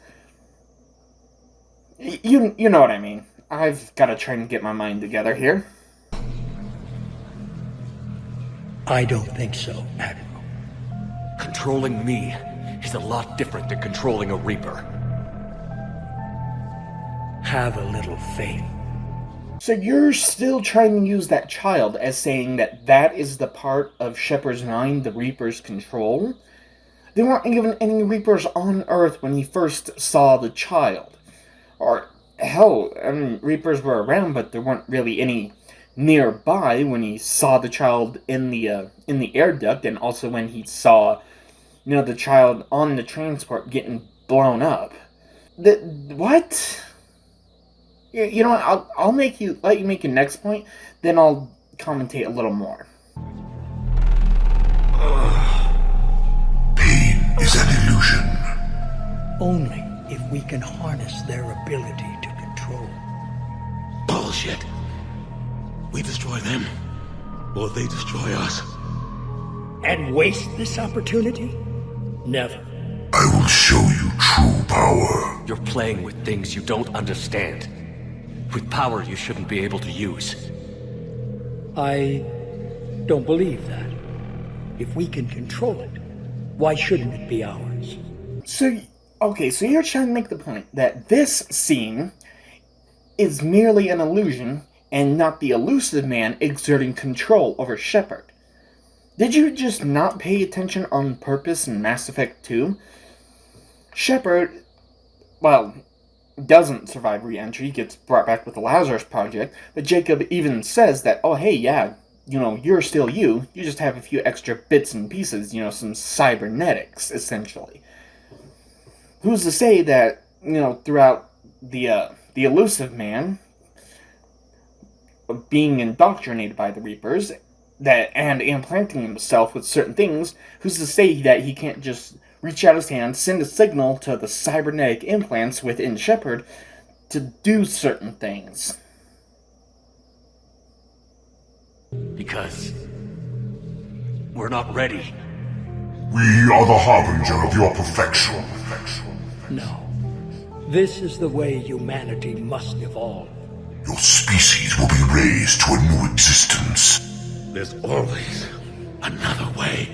You know what I mean. I've got to try and get my mind together here. I don't think so, Admiral. Controlling me is a lot different than controlling a Reaper. Have a little faith. So you're still trying to use that child as saying that is the part of Shepard's mind the Reapers control? There weren't even any Reapers on Earth when he first saw the child. Or, hell, I mean, Reapers were around, but there weren't really any nearby when he saw the child in the air duct, and also when he saw, the child on the transport getting blown up. What? You know what, I'll let you make your next point, then I'll commentate a little more. Pain is an illusion. Only if we can harness their ability to control. Bullshit. We destroy them, or they destroy us. And waste this opportunity? Never. I will show you true power. You're playing with things you don't understand. With power you shouldn't be able to use. I don't believe that. If we can control it, why shouldn't it be ours? So you're trying to make the point that this scene is merely an illusion and not the elusive man exerting control over Shepard. Did you just not pay attention on purpose in Mass Effect 2? Shepard, doesn't survive re-entry, gets brought back with the Lazarus Project, but Jacob even says that, oh hey, yeah, you're still you just have a few extra bits and pieces, some cybernetics, essentially. Who's to say that, throughout the elusive man being indoctrinated by the Reapers, and implanting himself with certain things, who's to say that he can't just reach out his hand, send a signal to the cybernetic implants within Shepard to do certain things? Because we're not ready. We are the harbinger of your perfection. No. This is the way humanity must evolve. Your species will be raised to a new existence. There's always another way.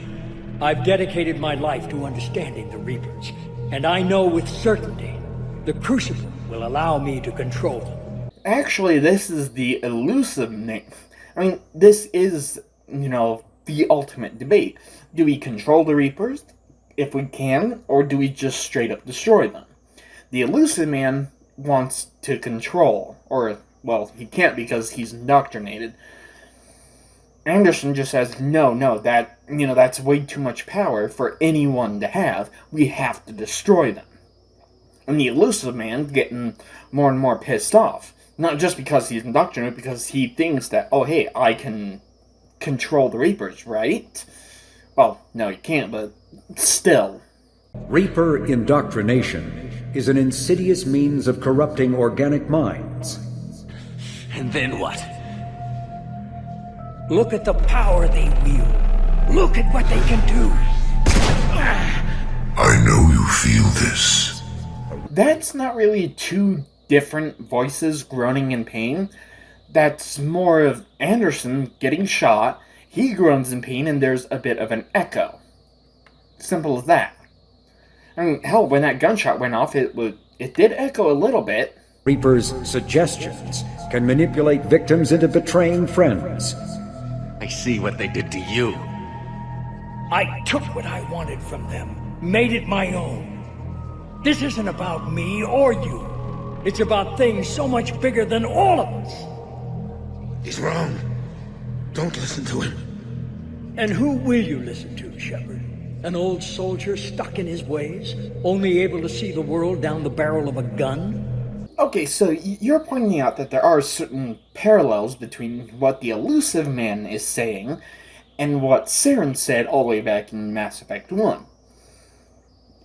I've dedicated my life to understanding the Reapers, and I know with certainty the Crucible will allow me to control them. Actually, this is the elusive name. I mean, this is, the ultimate debate. Do we control the Reapers? if we can, or do we just straight up destroy them? The Elusive Man wants to control, or, well, he can't because he's indoctrinated. Anderson just says, no, that's way too much power for anyone to have. We have to destroy them. And the Elusive Man getting more and more pissed off. Not just because he's indoctrinated, because he thinks that, oh hey, I can control the Reapers, right? Well, no, you can't, but still. Reaper indoctrination is an insidious means of corrupting organic minds. And then what? Look at the power they wield. Look at what they can do. I know you feel this. That's not really two different voices groaning in pain. That's more of Anderson getting shot, he groans in pain, and there's a bit of an echo. Simple as that. I mean, hell, when that gunshot went off, it did echo a little bit. Reaper's suggestions can manipulate victims into betraying friends. I see what they did to you. I took what I wanted from them, made it my own. This isn't about me or you. It's about things so much bigger than all of us. He's wrong. Don't listen to him. And who will you listen to, Shepard? An old soldier stuck in his ways, only able to see the world down the barrel of a gun? Okay, so you're pointing out that there are certain parallels between what the Elusive Man is saying and what Saren said all the way back in Mass Effect 1.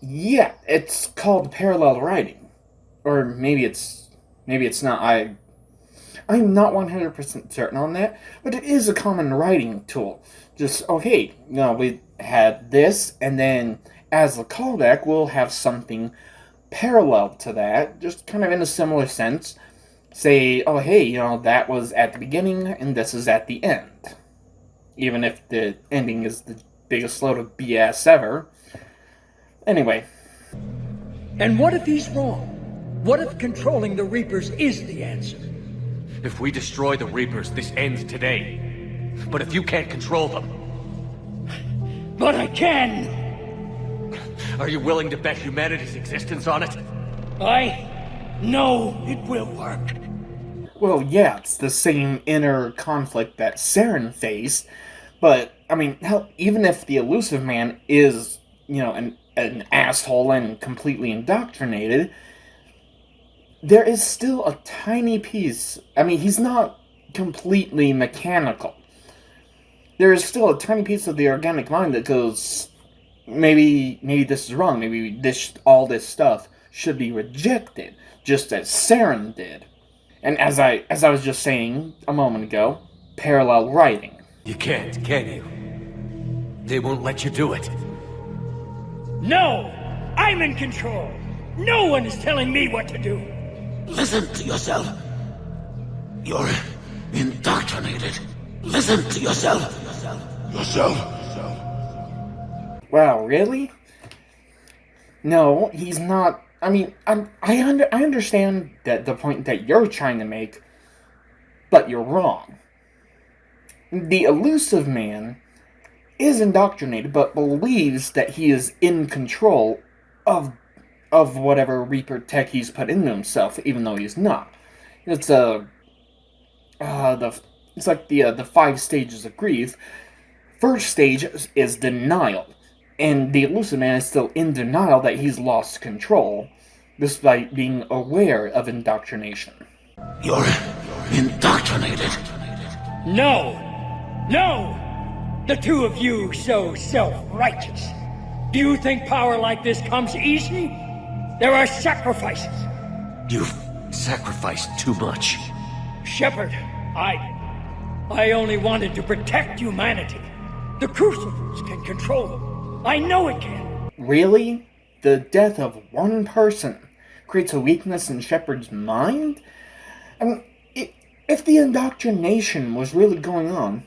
Yeah, it's called parallel writing. Or maybe it's not. I'm not 100% certain on that, but it is a common writing tool. Just, okay, we had this, and then as a callback, we'll have something parallel to that, just kind of in a similar sense. Say, oh hey, that was at the beginning, and this is at the end. Even if the ending is the biggest load of BS ever. Anyway. And what if he's wrong? What if controlling the Reapers is the answer? If we destroy the Reapers, this ends today. But if you can't control them... But I can! Are you willing to bet humanity's existence on it? I know it will work. Well, yeah, it's the same inner conflict that Saren faced, but, I mean, hell, even if the Elusive Man is, an asshole and completely indoctrinated, there is still a tiny piece. I mean, he's not completely mechanical. There is still a tiny piece of the organic mind that goes, maybe this is wrong. Maybe all this stuff should be rejected, just as Saren did. And as I was just saying a moment ago, parallel writing. You can't, can you? They won't let you do it. No! I'm in control! No one is telling me what to do! Listen to yourself. You're indoctrinated. Listen to yourself. Yourself. Wow, really? No, he's not. I mean, I understand that the point that you're trying to make, but you're wrong. The Elusive Man is indoctrinated, but believes that he is in control of whatever Reaper tech he's put into himself, even though he's not. It's it's like the 5 stages of grief. First stage is denial, and the Elusive Man is still in denial that he's lost control, despite being aware of indoctrination. You're indoctrinated. No! No! The two of you so self-righteous. Do you think power like this comes easy? There are sacrifices. You've sacrificed too much. Shepard, I only wanted to protect humanity. The Crucibles can control them. I know it can. Really? The death of one person creates a weakness in Shepard's mind? I mean, if the indoctrination was really going on,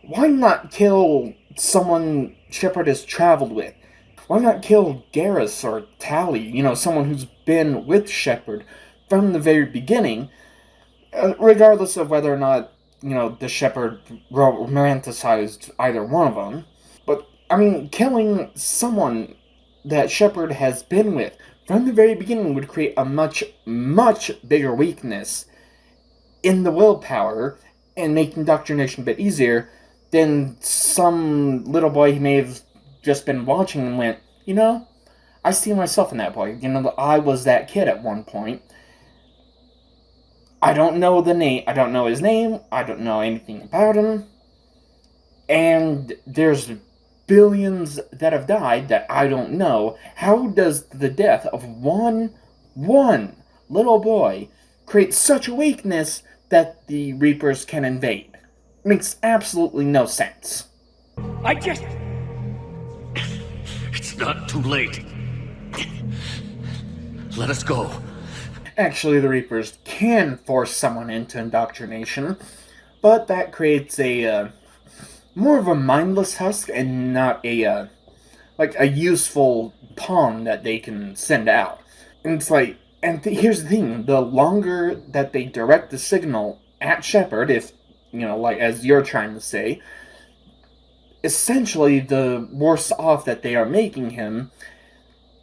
why not kill someone Shepard has traveled with? Why not kill Garrus or Tali, someone who's been with Shepard from the very beginning, regardless of whether or not, the Shepard romanticized either one of them. But, I mean, killing someone that Shepard has been with from the very beginning would create a much, much bigger weakness in the willpower and make indoctrination a bit easier than some little boy who may have just been watching and went, you know, I see myself in that boy. You know, I was that kid at one point. I don't know the name. I don't know his name. I don't know anything about him. And there's billions that have died that I don't know. How does the death of one little boy create such a weakness that the Reapers can invade? Makes absolutely no sense. It's not too late. Let us go. Actually, the Reapers can force someone into indoctrination, but that creates a more of a mindless husk and not a like a useful pawn that they can send out. And it's like, here's the thing: the longer that they direct the signal at Shepard, if you know, like as you're trying to say, essentially the worse off that they are making him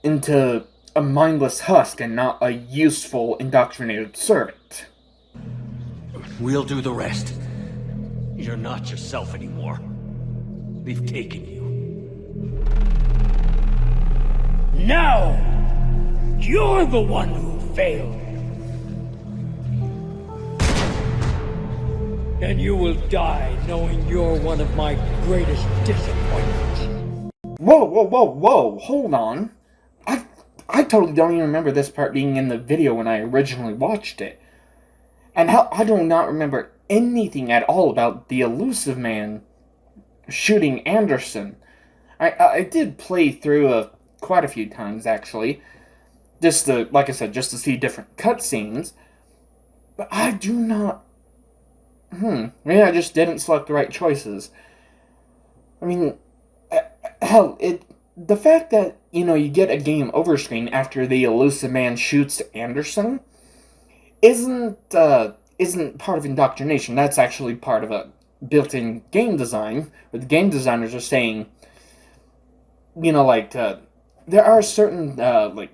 into a mindless husk and not a useful indoctrinated servant. We'll do the rest. You're not yourself anymore. We've taken you. Now, you're the one who failed. And you will die knowing you're one of my greatest disappointments. Whoa, hold on. I totally don't even remember this part being in the video when I originally watched it. And I do not remember anything at all about the elusive man shooting Anderson. I did play through quite a few times, actually. Just to, like I said, just to see different cutscenes. But I do not... maybe I just didn't select the right choices. I mean, hell, the fact that, you know, you get a game over screen after the elusive man shoots Anderson isn't part of indoctrination. That's actually part of a built-in game design, where the game designers are saying, you know, like, there are certain, like,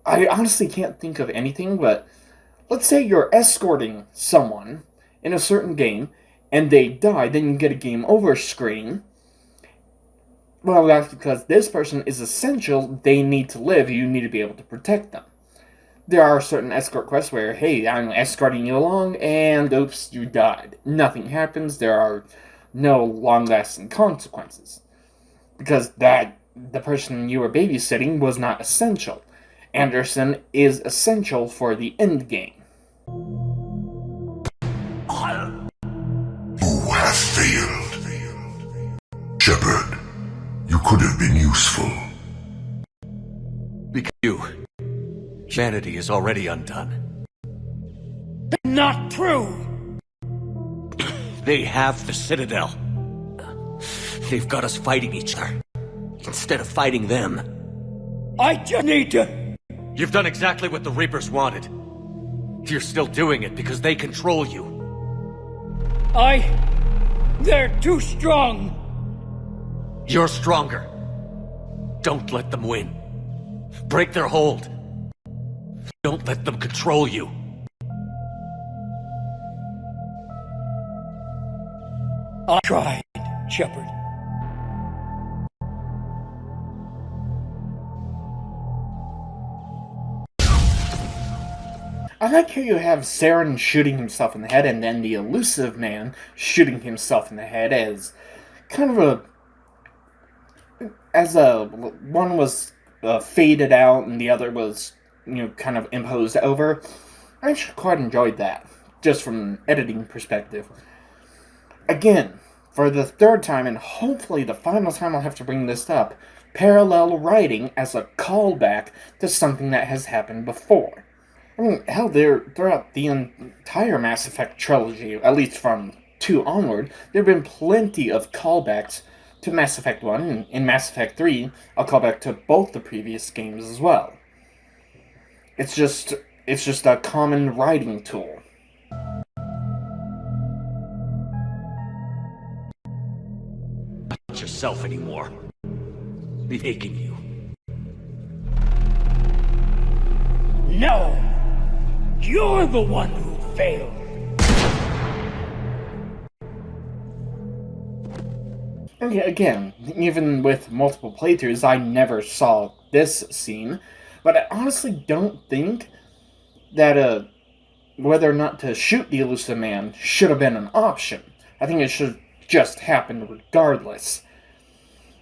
I honestly can't think of anything, but let's say you're escorting someone in a certain game, and they die, then you get a game over screen. Well, that's because this person is essential, they need to live, you need to be able to protect them. There are certain escort quests where, hey, I'm escorting you along, and oops, you died. Nothing happens, there are no long-lasting consequences. Because the person you were babysitting was not essential. Anderson is essential for the end game. You have failed. Shepard, you could have been useful. Because you, humanity is already undone. Not true! They have the Citadel. They've got us fighting each other, instead of fighting them. I just need to... You've done exactly what the Reapers wanted. You're still doing it because they control you. They're too strong. You're stronger. Don't let them win. Break their hold. Don't let them control you. I tried, Shepard. I like how you have Saren shooting himself in the head and then the elusive man shooting himself in the head as kind of one was faded out and the other was, you know, kind of imposed over. I actually quite enjoyed that, just from an editing perspective. Again, for the third time and hopefully the final time I'll have to bring this up, parallel writing as a callback to something that has happened before. I mean, hell, throughout the entire Mass Effect trilogy, at least from 2 onward, there have been plenty of callbacks to Mass Effect 1, and in Mass Effect 3, I'll call back to both the previous games as well. It's just a common writing tool. Not yourself anymore. be taking you. No! You're the one who failed! And again, even with multiple playthroughs, I never saw this scene, but I honestly don't think that whether or not to shoot the elusive man should have been an option. I think it should have just happened regardless.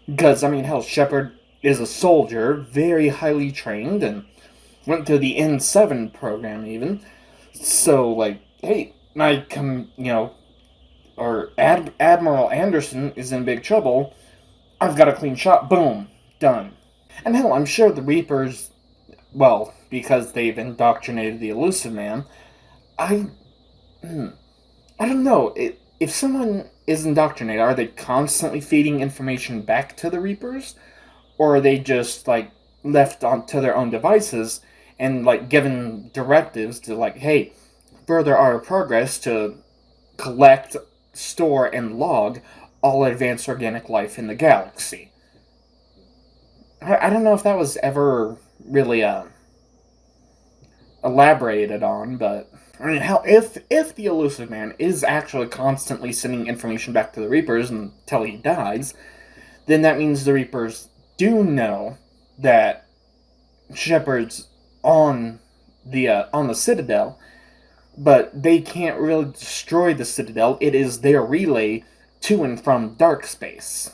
Because, I mean, hell, Shepard is a soldier, very highly trained, and went through the N7 program even. So, like, hey, or Admiral Anderson is in big trouble. I've got a clean shot. Boom. Done. And hell, I'm sure the Reapers, well, because they've indoctrinated the elusive man, I don't know. If someone is indoctrinated, are they constantly feeding information back to the Reapers? Or are they just, like, left to their own devices and, like, given directives to, like, hey, further our progress to collect, store, and log all advanced organic life in the galaxy? I don't know if that was ever really elaborated on, but I mean, hell, if the elusive man is actually constantly sending information back to the Reapers until he dies, then that means the Reapers do know that Shepard's on the Citadel, but they can't really destroy the Citadel. It is their relay to and from dark space.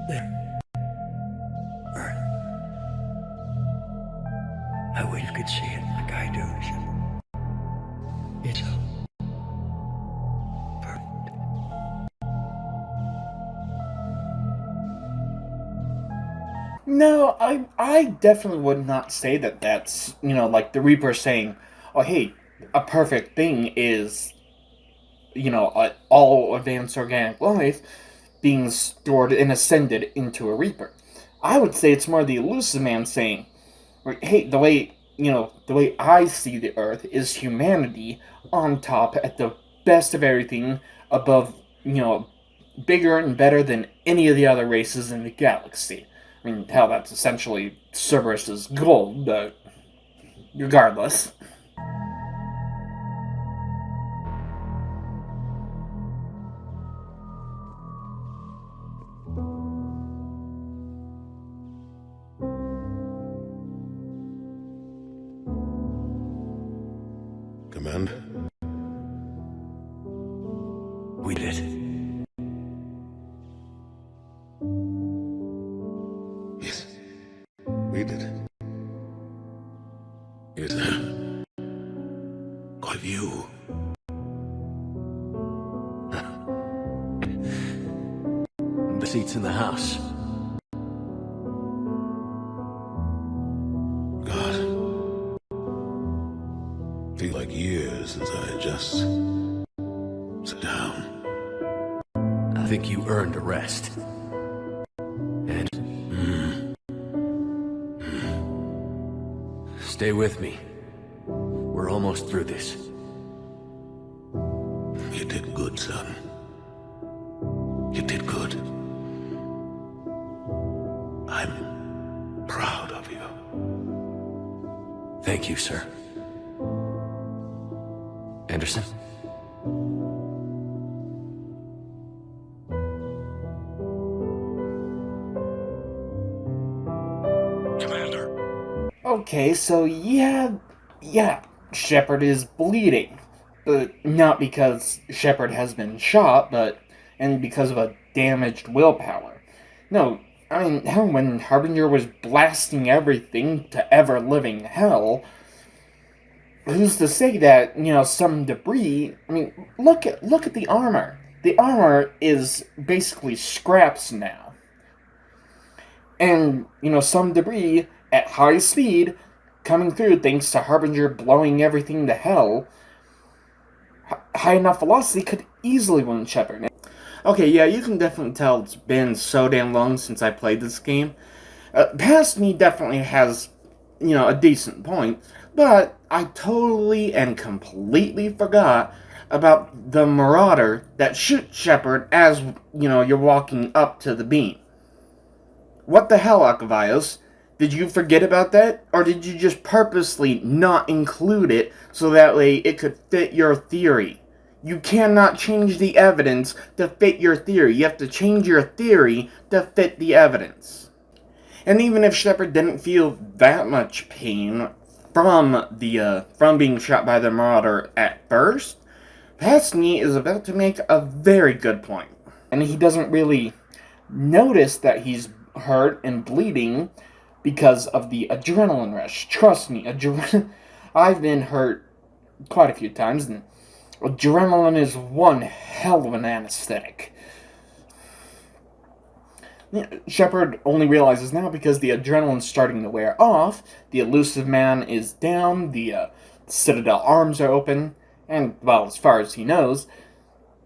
There. Earth. I wish you could see it like I do, Shepard. It's so perfect. No, I definitely would not say that that's, like the Reaper saying, oh, hey, a perfect thing is, all advanced organic life being stored and ascended into a Reaper. I would say it's more the elusive man saying, hey, the way I see the Earth is humanity on top at the best of everything, above, bigger and better than any of the other races in the galaxy. I mean, hell, that's essentially Cerberus's goal, but regardless. Command? We did. Yes, we did. Yes, Got you. The seats in the house. God. Feel like years since I just sat down. I think you earned a rest. And... Stay with me. We're almost through this. You did good, son. You did good. I'm proud of you. Thank you, sir. Anderson? Commander. Okay, so yeah, Shepard is bleeding. But not because Shepard has been shot, and because of a damaged willpower. No, I mean, hell, when Harbinger was blasting everything to ever-living hell, who's to say that, some debris... I mean, look at the armor. The armor is basically scraps now. And, some debris at high speed coming through thanks to Harbinger blowing everything to hell, high enough velocity could easily wound Shepard. Okay, yeah, you can definitely tell it's been so damn long since I played this game. Past Me definitely has, a decent point, but I totally and completely forgot about the Marauder that shoots Shepard as, you're walking up to the beam. What the hell, ACAVYOS? Did you forget about that? Or did you just purposely not include it so that way it could fit your theory? You cannot change the evidence to fit your theory. You have to change your theory to fit the evidence. And even if Shepard didn't feel that much pain from being shot by the Marauder at first, Past Me is about to make a very good point. And he doesn't really notice that he's hurt and bleeding because of the adrenaline rush. Trust me, I've been hurt quite a few times, and adrenaline is one hell of an anesthetic. Shepard only realizes now because the adrenaline's starting to wear off, the elusive man is down, the Citadel arms are open, and, well, as far as he knows,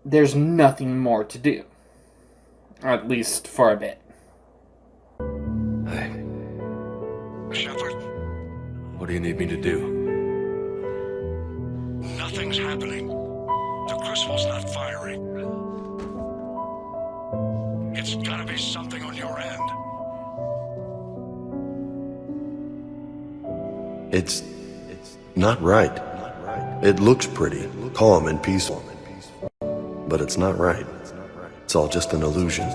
there's nothing more to do. At least for a bit. Hey. Shepard? What do you need me to do? Nothing's happening. The crystal's not firing. It's gotta be something on your end. It's not right. It looks pretty, calm and peaceful. But it's not right. It's all just an illusion.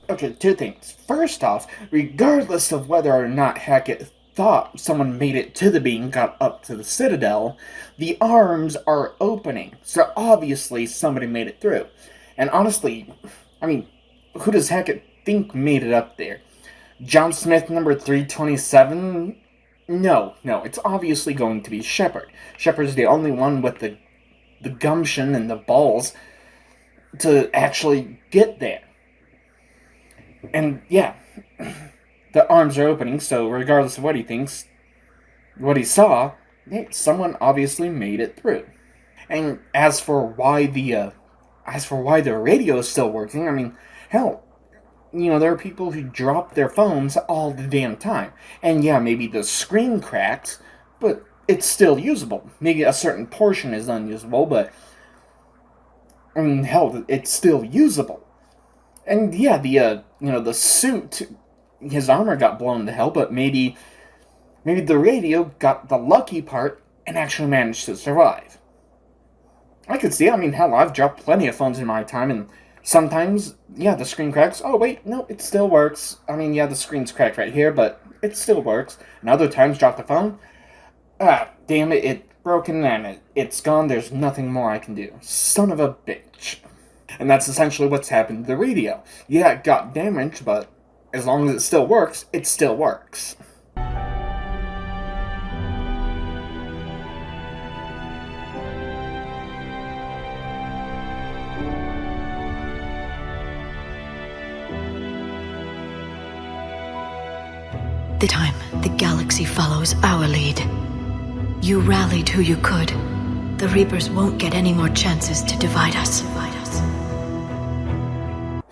Okay, two things. First off, regardless of whether or not Hackett thought someone made it to the beam, got up to the Citadel, the arms are opening. So obviously somebody made it through. And honestly, I mean, who does Hackett think made it up there? John Smith number 327? No, it's obviously going to be Shepard. Shepard's the only one with the gumption and the balls to actually get there. And yeah, the arms are opening, so regardless of what he thinks, what he saw, someone obviously made it through. And as for why the radio is still working, I mean, hell, there are people who drop their phones all the damn time. And yeah, maybe the screen cracks, but it's still usable. Maybe a certain portion is unusable, but I mean, hell, it's still usable. And yeah, the suit, his armor got blown to hell, but maybe the radio got the lucky part and actually managed to survive. I could see it. I mean, hell, I've dropped plenty of phones in my time, and sometimes, yeah, the screen cracks. Oh, wait, no, it still works. I mean, yeah, the screen's cracked right here, but it still works. And other times, drop the phone. Ah, damn it, it's broken and it's gone. There's nothing more I can do. Son of a bitch. And that's essentially what's happened to the radio. Yeah, it got damaged, but as long as it still works, it still works. The time the galaxy follows our lead. You rallied who you could. The Reapers won't get any more chances to divide us.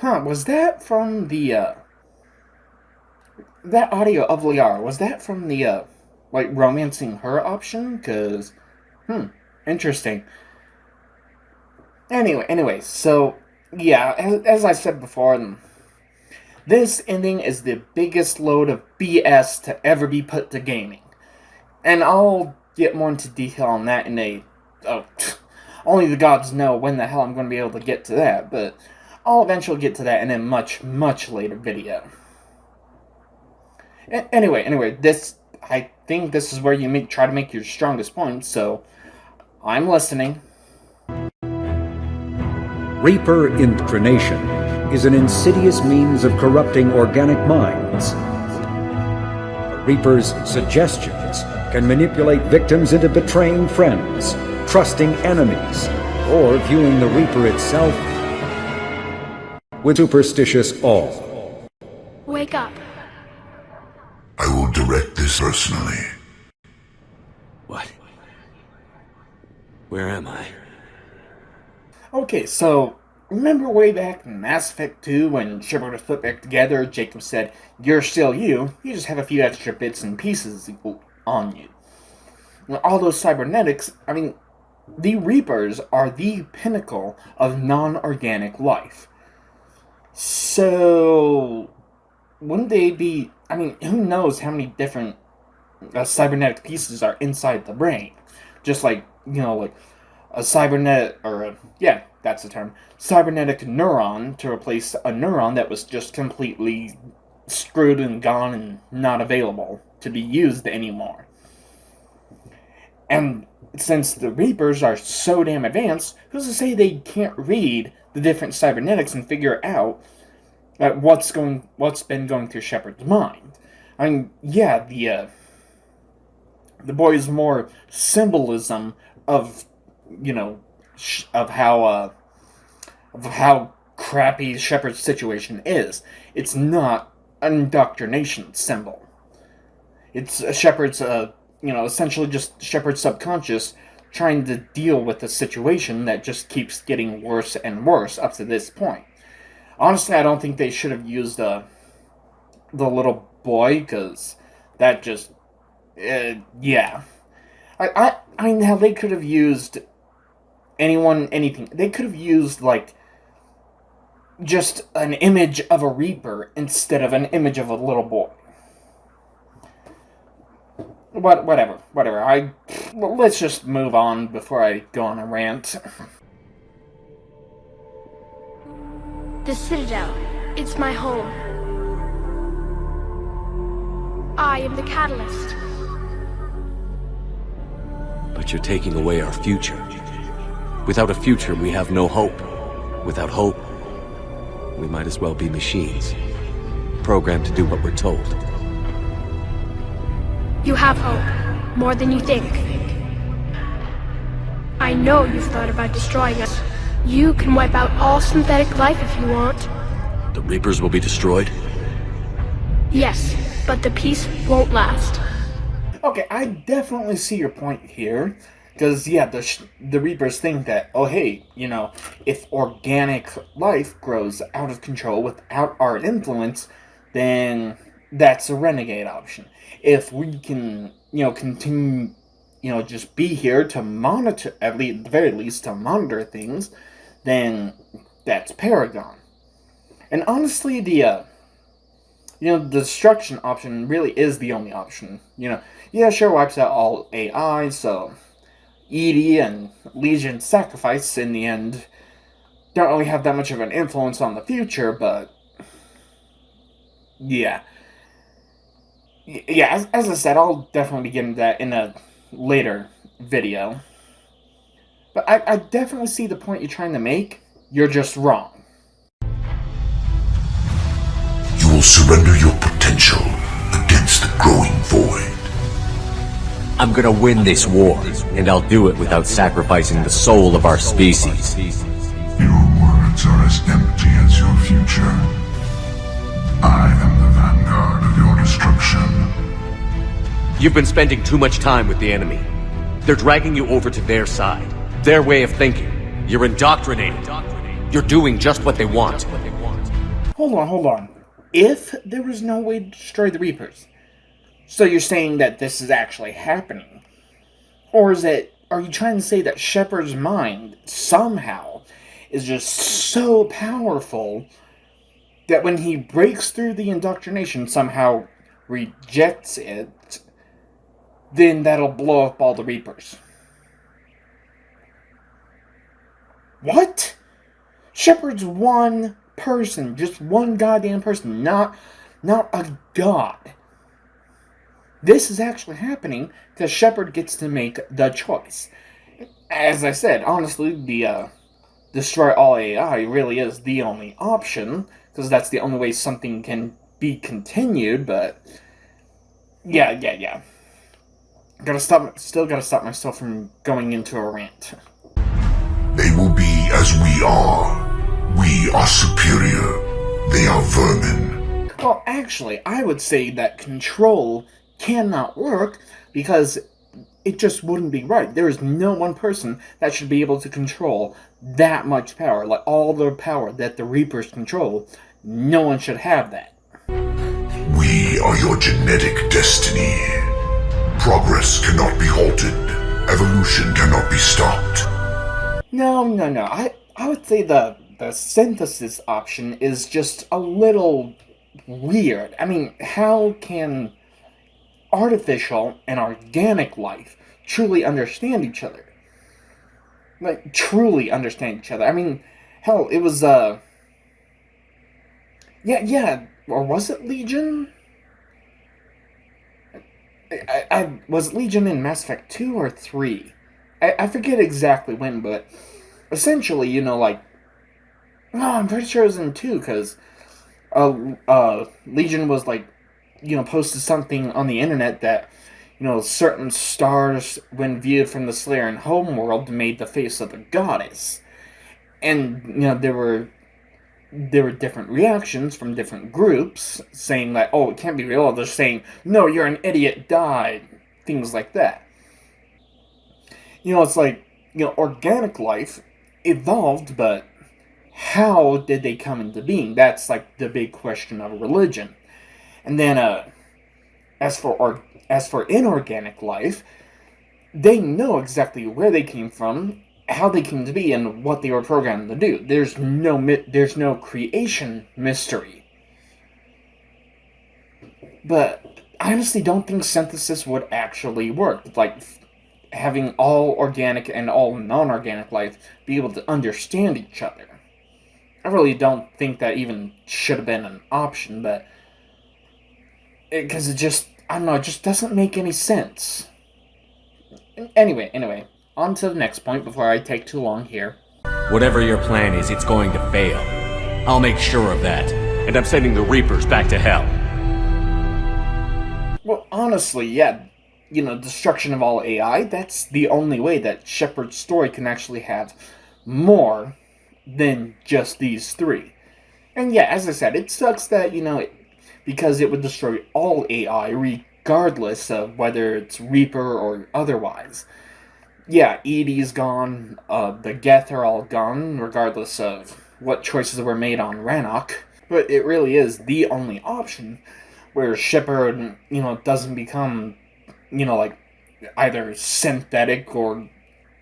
Huh, was that from the, that audio of Liara, was that from the, romancing her option? Because, interesting. Anyway, so, yeah, as I said before, this ending is the biggest load of BS to ever be put to gaming. And I'll get more into detail on that in only the gods know when the hell I'm going to be able to get to that, but I'll eventually get to that in a much, much later video. Anyway, I think this is where you try to make your strongest points, so I'm listening. Reaper Indocrination is an insidious means of corrupting organic minds. A Reaper's suggestions can manipulate victims into betraying friends, trusting enemies, or viewing the Reaper itself with superstitious awe. wake up. I will direct this personally. What? Where am I? Okay, so remember way back in Mass Effect 2 when Shepard was put back together, Jacob said, "You're still you just have a few extra bits and pieces on you." And all those cybernetics, I mean, the Reapers are the pinnacle of non-organic life. So, wouldn't they be, I mean, who knows how many different cybernetic pieces are inside the brain? Just like, like a cybernet, or yeah, that's the term, cybernetic neuron to replace a neuron that was just completely screwed and gone and not available to be used anymore. And since the Reapers are so damn advanced, who's to say they can't read the different cybernetics and figure out what's been going through Shepard's mind? I mean, yeah, the boy's more symbolism of of how crappy Shepard's situation is. It's not an indoctrination symbol. It's Shepard's essentially just Shepard's subconscious trying to deal with a situation that just keeps getting worse and worse up to this point. Honestly, I don't think they should have used the little boy, because that just, yeah. I mean, how they could have used anything. They could have used, like, just an image of a Reaper instead of an image of a little boy. Whatever. Let's just move on before I go on a rant. The Citadel. It's my home. I am the catalyst. But you're taking away our future. Without a future, we have no hope. Without hope, we might as well be machines, programmed to do what we're told. You have hope, more than you think. I know you've thought about destroying us. You can wipe out all synthetic life if you want. The Reapers will be destroyed? Yes, but the peace won't last. Okay, I definitely see your point here. Because, yeah, the Reapers think that, oh hey, if organic life grows out of control without our influence, then that's a renegade option. If we can, continue, just be here to monitor, at the very least, to monitor things, then that's Paragon. And honestly, the destruction option really is the only option. Yeah, sure, wipes out all AI, so Edie and Legion Sacrifice, in the end, don't really have that much of an influence on the future, but yeah. Yeah, as I said, I'll definitely be getting that in a later video. But I definitely see the point you're trying to make. You're just wrong. You will surrender your potential against the growing void. I'm gonna win this war, and I'll do it without sacrificing the soul of our species. Your words are as empty as your future. I am the vanguard of your destruction. You've been spending too much time with the enemy. They're dragging you over to their side, their way of thinking. You're indoctrinated. You're doing just what they want. Hold on. If there was no way to destroy the Reapers, so you're saying that this is actually happening? Or are you trying to say that Shepard's mind, somehow, is just so powerful that when he breaks through the indoctrination, somehow rejects it, then that'll blow up all the Reapers? What? Shepard's one person, just one goddamn person, not a god. This is actually happening because Shepard gets to make the choice. As I said, honestly, the destroy all AI really is the only option, because that's the only way something can be continued, but yeah. Still gotta stop myself from going into a rant. They will be as we are. We are superior. They are vermin. Well, actually, I would say that control cannot work because it just wouldn't be right. There is no one person that should be able to control that much power, like all the power that the Reapers control. No one should have that. We are your genetic destiny. Progress cannot be halted. Evolution cannot be stopped. No. I would say the synthesis option is just a little weird. I mean, how can artificial and organic life truly understand each other? Like, truly understand each other. I mean, hell, it was, yeah, or was it Legion? Was it Legion in Mass Effect 2 or 3? I forget exactly when, but essentially, like, no, I'm pretty sure it was in 2, because, Legion was, like, posted something on the internet that, certain stars, when viewed from the Slayer and Homeworld, made the face of the goddess. And, there were different reactions from different groups, saying that, oh, it can't be real. Others saying, no, you're an idiot, die. Things like that. It's like, organic life evolved, but how did they come into being? That's, like, the big question of religion. And then, as for inorganic life, they know exactly where they came from, how they came to be, and what they were programmed to do. There's no creation mystery. But I honestly don't think synthesis would actually work. Like, having all organic and all non-organic life be able to understand each other. I really don't think that even should have been an option, but because it just, I don't know, it just doesn't make any sense. Anyway, on to the next point before I take too long here. Whatever your plan is, it's going to fail. I'll make sure of that. And I'm sending the Reapers back to hell. Well, honestly, yeah, destruction of all AI, that's the only way that Shepard's story can actually have more than just these three. And yeah, as I said, it sucks that, because it would destroy all AI, regardless of whether it's Reaper or otherwise. Yeah, Edie's gone, the Geth are all gone, regardless of what choices were made on Rannoch. But it really is the only option where Shepard, doesn't become, like, either synthetic or,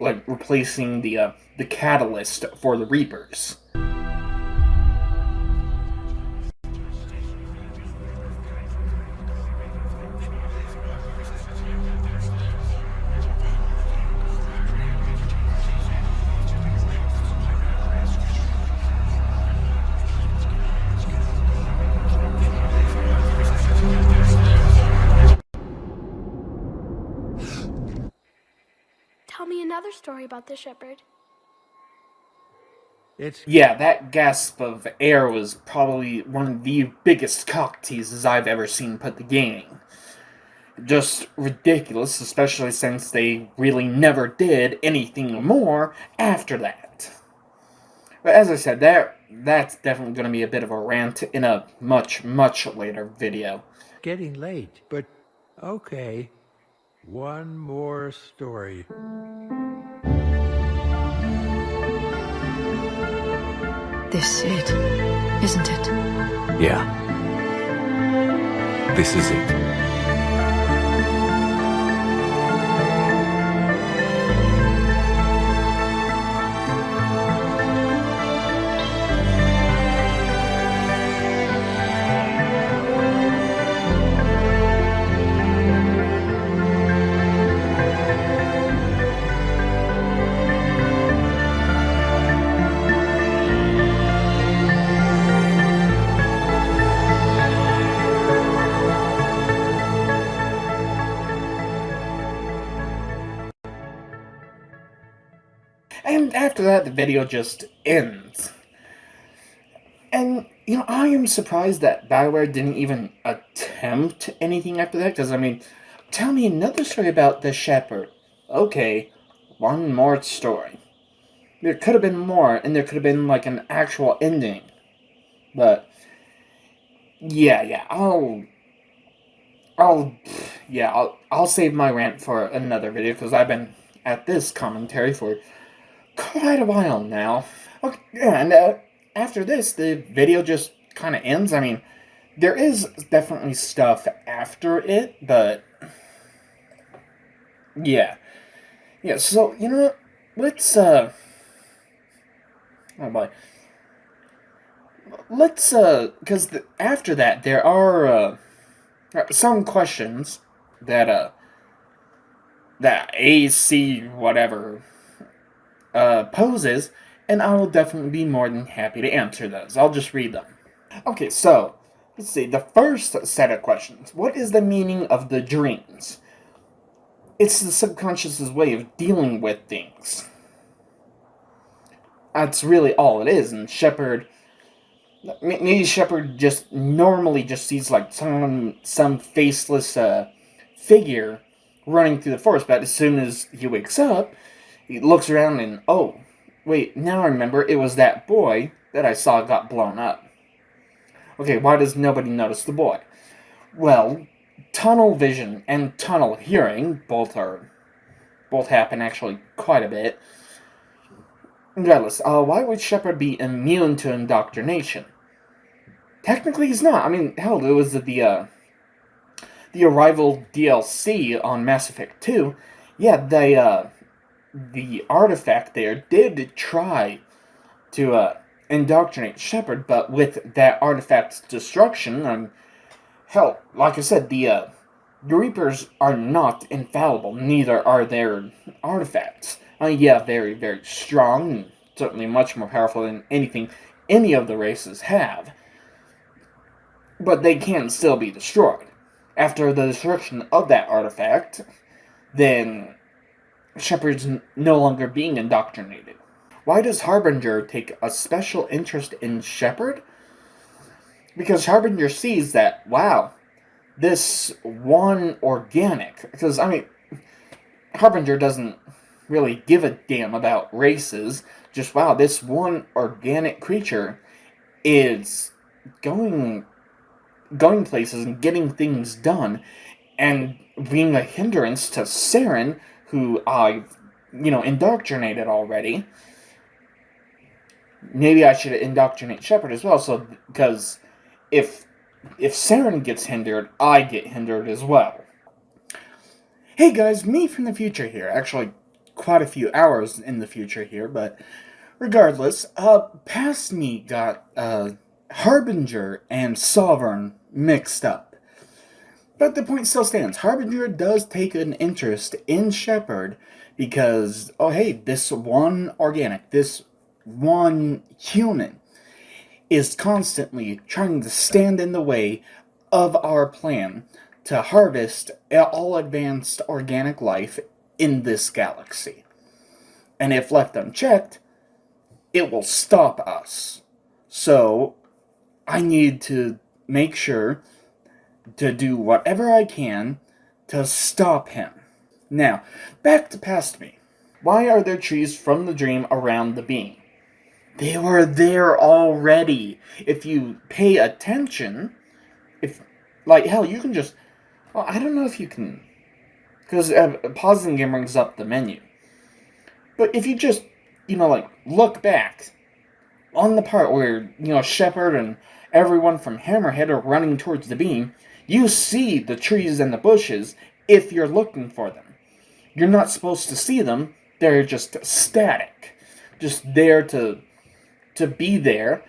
like, replacing the catalyst for the Reapers. Tell me another story about the Shepard. Yeah, that gasp of air was probably one of the biggest cock teases I've ever seen put to gaming. Just ridiculous, especially since they really never did anything more after that. But as I said, that's definitely going to be a bit of a rant in a much, much later video. Getting late, but okay. One more story. This it, isn't it? Yeah. This is it. And after that, the video just ends. And, I am surprised that BioWare didn't even attempt anything after that, because, tell me another story about the Shepard. Okay, one more story. There could have been more, and there could have been, like, an actual ending. But, yeah, I'll, I'll save my rant for another video, because I've been at this commentary for quite a while now. Okay, yeah, and after this, the video just kind of ends. I mean, there is definitely stuff after it, but yeah. Yeah, so, you know what? Let's, oh boy. Let's, because after that, there are, some questions that, that AC whatever, poses, and I will definitely be more than happy to answer those. I'll just read them. Okay, so, let's see. The first set of questions. What is the meaning of the dreams? It's the subconscious's way of dealing with things. That's really all it is, and Shepard... Maybe Shepard just normally just sees, like, some faceless, figure running through the forest, but as soon as he wakes up, he looks around and, oh, wait, now I remember, it was that boy that I saw got blown up. Okay, why does nobody notice the boy? Well, tunnel vision and tunnel hearing both happen actually quite a bit. Regardless, why would Shepard be immune to indoctrination? Technically, he's not. I mean, hell, it was the Arrival DLC on Mass Effect 2. Yeah, the artifact there did try to indoctrinate Shepard, but with that artifact's destruction, hell, like I said, the Reapers are not infallible, neither are their artifacts. Yeah, very, very strong, and certainly much more powerful than anything any of the races have. But they can still be destroyed. After the destruction of that artifact, then Shepard's no longer being indoctrinated. Why does Harbinger take a special interest in Shepard? Because Harbinger sees that, wow, this one organic... Because, I mean, Harbinger doesn't really give a damn about races. Just, wow, this one organic creature is going places and getting things done, and being a hindrance to Saren, who I've, indoctrinated already. Maybe I should indoctrinate Shepard as well, so, because if Saren gets hindered, I get hindered as well. Hey guys, me from the future here. Actually, quite a few hours in the future here, but regardless, past me got, Harbinger and Sovereign mixed up. But the point still stands. Harbinger does take an interest in Shepard because, oh hey, this one organic, this one human is constantly trying to stand in the way of our plan to harvest all advanced organic life in this galaxy. And if left unchecked, it will stop us. So, I need to make sure to do whatever I can to stop him. Now, back to past me. Why are there trees from the dream around the beam? They were there already. If you pay attention, hell, you can just... Well, I don't know if you can... Because pausing the game brings up the menu. But if you just, look back on the part where, Shepard and everyone from Hammerhead are running towards the beam, you see the trees and the bushes if you're looking for them. You're not supposed to see them. They're just static. Just there to be there.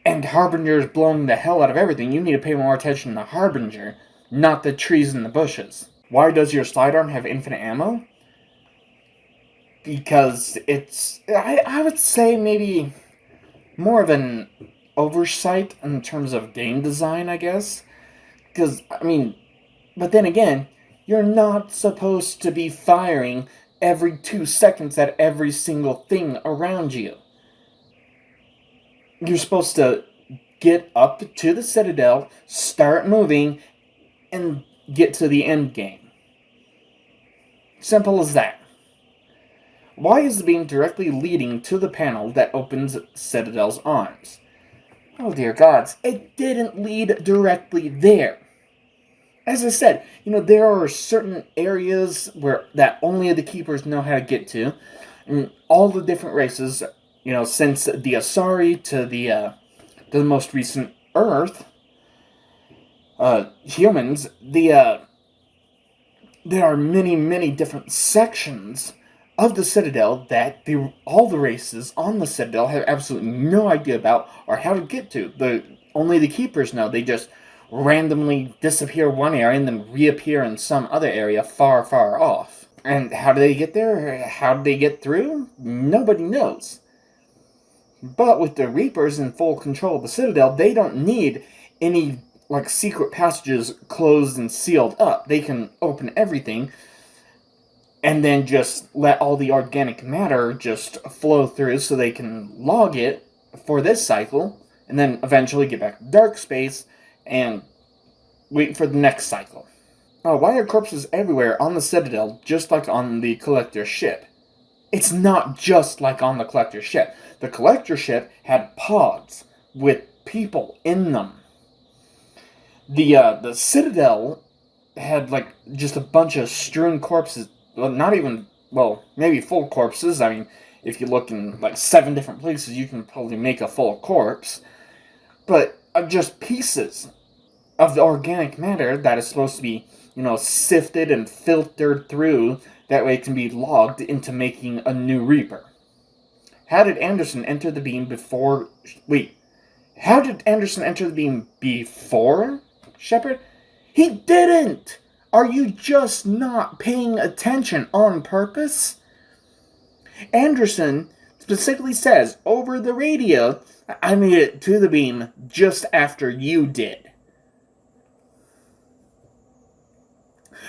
And Harbinger's blowing the hell out of everything. You need to pay more attention to Harbinger, not the trees and the bushes. Why does your sidearm have infinite ammo? Because it's... I would say maybe more of an oversight in terms of game design, I guess. Because, but then again, you're not supposed to be firing every 2 seconds at every single thing around you. You're supposed to get up to the Citadel, start moving, and get to the end game. Simple as that. Why is the beam directly leading to the panel that opens Citadel's arms? Oh dear gods, it didn't lead directly there. As I said, there are certain areas that only the keepers know how to get to, and all the different races, since the Asari to the most recent Earth, humans, there are many, many different sections of the Citadel that all the races on the Citadel have absolutely no idea about or how to get to. Only the Keepers know. They just randomly disappear one area and then reappear in some other area far, far off. And how do they get there? How do they get through? Nobody knows. But with the Reapers in full control of the Citadel, they don't need any secret passages closed and sealed up. They can open everything and then just let all the organic matter just flow through so they can log it for this cycle and then eventually get back to dark space and wait for the next cycle. Oh, why are corpses everywhere on the Citadel just like on the Collector ship? It's not just like on the Collector ship. The Collector ship had pods with people in them. The Citadel had just a bunch of strewn corpses. Well, not even, maybe full corpses. I mean, if you look in 7 different places, you can probably make a full corpse. But just pieces of the organic matter that is supposed to be, sifted and filtered through. That way it can be logged into making a new Reaper. How did Anderson enter the beam before... Wait. How did Anderson enter the beam before Shepard? He didn't! Are you just not paying attention on purpose? Anderson specifically says over the radio, I made it to the beam just after you did.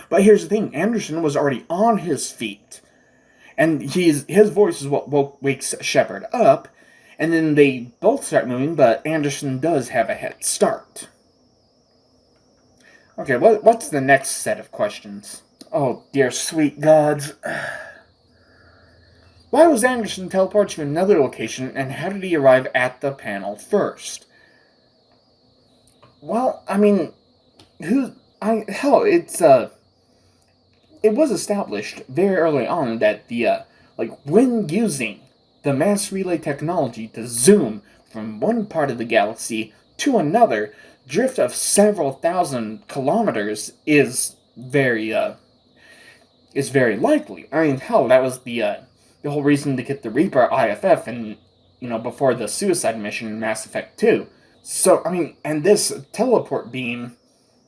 But here's the thing, Anderson was already on his feet. And his voice is what wakes Shepard up. And then they both start moving, but Anderson does have a head start. Okay, what's the next set of questions? Oh, dear sweet gods. Why was Anderson teleported to another location, and how did he arrive at the panel first? Well, I mean, it was established very early on that when using the mass relay technology to zoom from one part of the galaxy to another, drift of several thousand kilometers is very likely. I mean, that was the whole reason to get the Reaper IFF and, before the suicide mission in Mass Effect 2. So, I mean, and this teleport beam,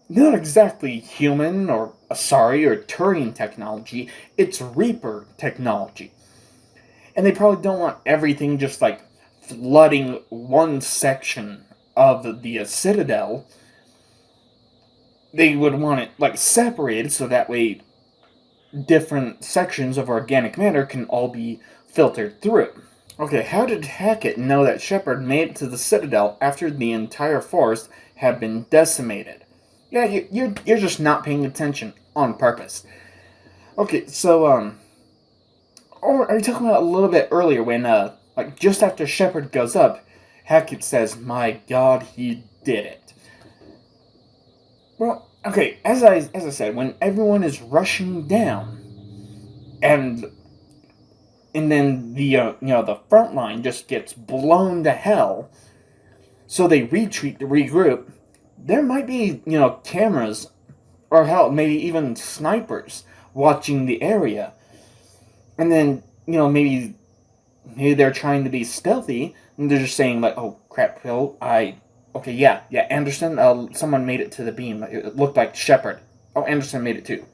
not exactly human or Asari or Turian technology, it's Reaper technology. And they probably don't want everything just flooding one section of the Citadel. They would want it separated so that way different sections of organic matter can all be filtered through. Okay, how did Hackett know that Shepard made it to the Citadel after the entire forest had been decimated? Yeah, you're just not paying attention on purpose. Okay, so or are you talking about a little bit earlier when just after Shepard goes up, Hackett says, "My God, he did it." Well, okay, as I said, when everyone is rushing down, and then the front line just gets blown to hell, so they retreat to regroup. There might be cameras, or hell, maybe even snipers watching the area, and then maybe they're trying to be stealthy, and they're just saying "Oh crap, Phil, okay, yeah, Anderson, someone made it to the beam. It looked like Shepard. Oh, Anderson made it too."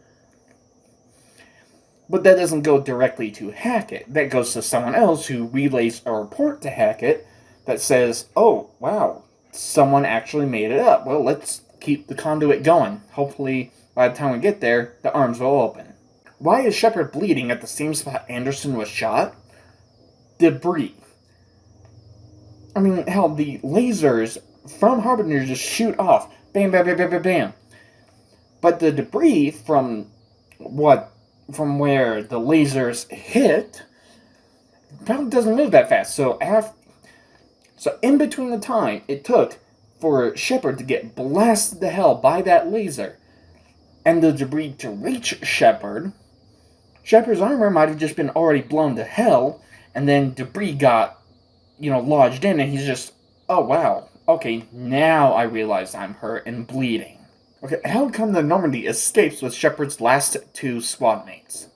But that doesn't go directly to Hackett. That goes to someone else who relays a report to Hackett that says, "Oh, wow, someone actually made it up. Well, let's keep the conduit going. Hopefully, by the time we get there, the arms will open." Why is Shepard bleeding at the same spot Anderson was shot? Debris. I mean, hell, the lasers from Harbinger just shoot off. Bam, bam, bam, bam, bam, bam. But the debris from where the lasers hit probably doesn't move that fast. So in between the time it took for Shepard to get blasted to hell by that laser and the debris to reach Shepard, Shepard's armor might have just been already blown to hell, and then debris got, lodged in, and he's just, oh wow, okay, now I realize I'm hurt and bleeding. Okay, how come the Normandy escapes with Shepard's last 2 squad mates?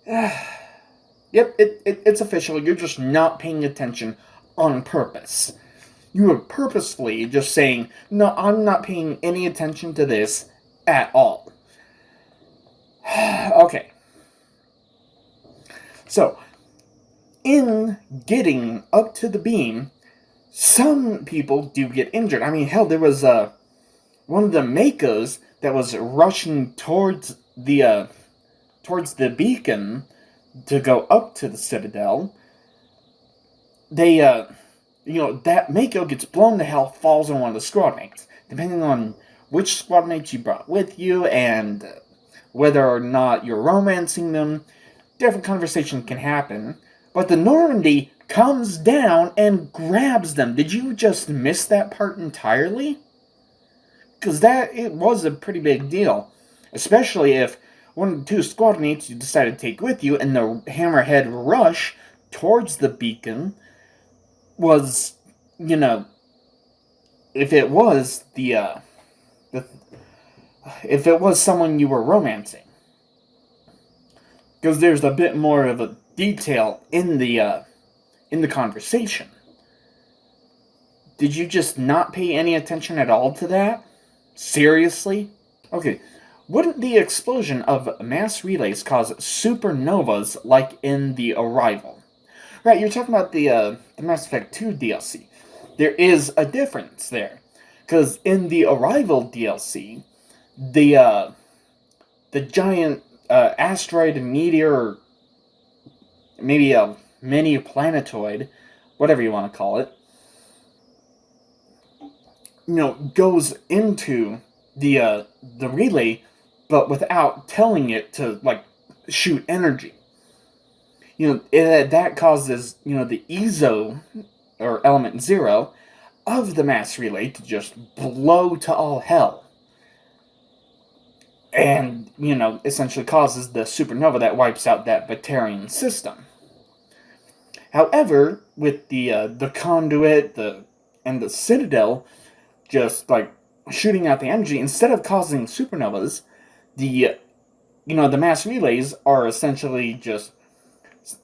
Yep, it's official. You're just not paying attention on purpose. You are purposefully just saying, no, I'm not paying any attention to this at all. Okay. So, in getting up to the beam, some people do get injured. I mean, hell, there was one of the Makos that was rushing towards the beacon to go up to the Citadel. They, that Mako gets blown to hell, falls on one of the squad mates. Depending on which squad mates you brought with you and whether or not you're romancing them, different conversation can happen. But the Normandy comes down and grabs them. Did you just miss that part entirely? Because it was a pretty big deal. Especially if one of the 2 squad mates you decided to take with you in the Hammerhead rush towards the beacon was, if it was if it was someone you were romancing. Because there's a bit more of a detail in the conversation. Did you just not pay any attention at all to that? Seriously? Okay, wouldn't the explosion of mass relays cause supernovas like in the Arrival? Right, you're talking about the Mass Effect 2 DLC. There is a difference there. Because in the Arrival DLC, the giant asteroid, meteor, maybe a mini planetoid, whatever you want to call it, goes into the relay, but without telling it to, shoot energy. That causes, the EZO, or element 0, of the mass relay to just blow to all hell. And, essentially causes the supernova that wipes out that Batarian system. However, with the conduit and the Citadel just, shooting out the energy, instead of causing supernovas, the mass relays are essentially just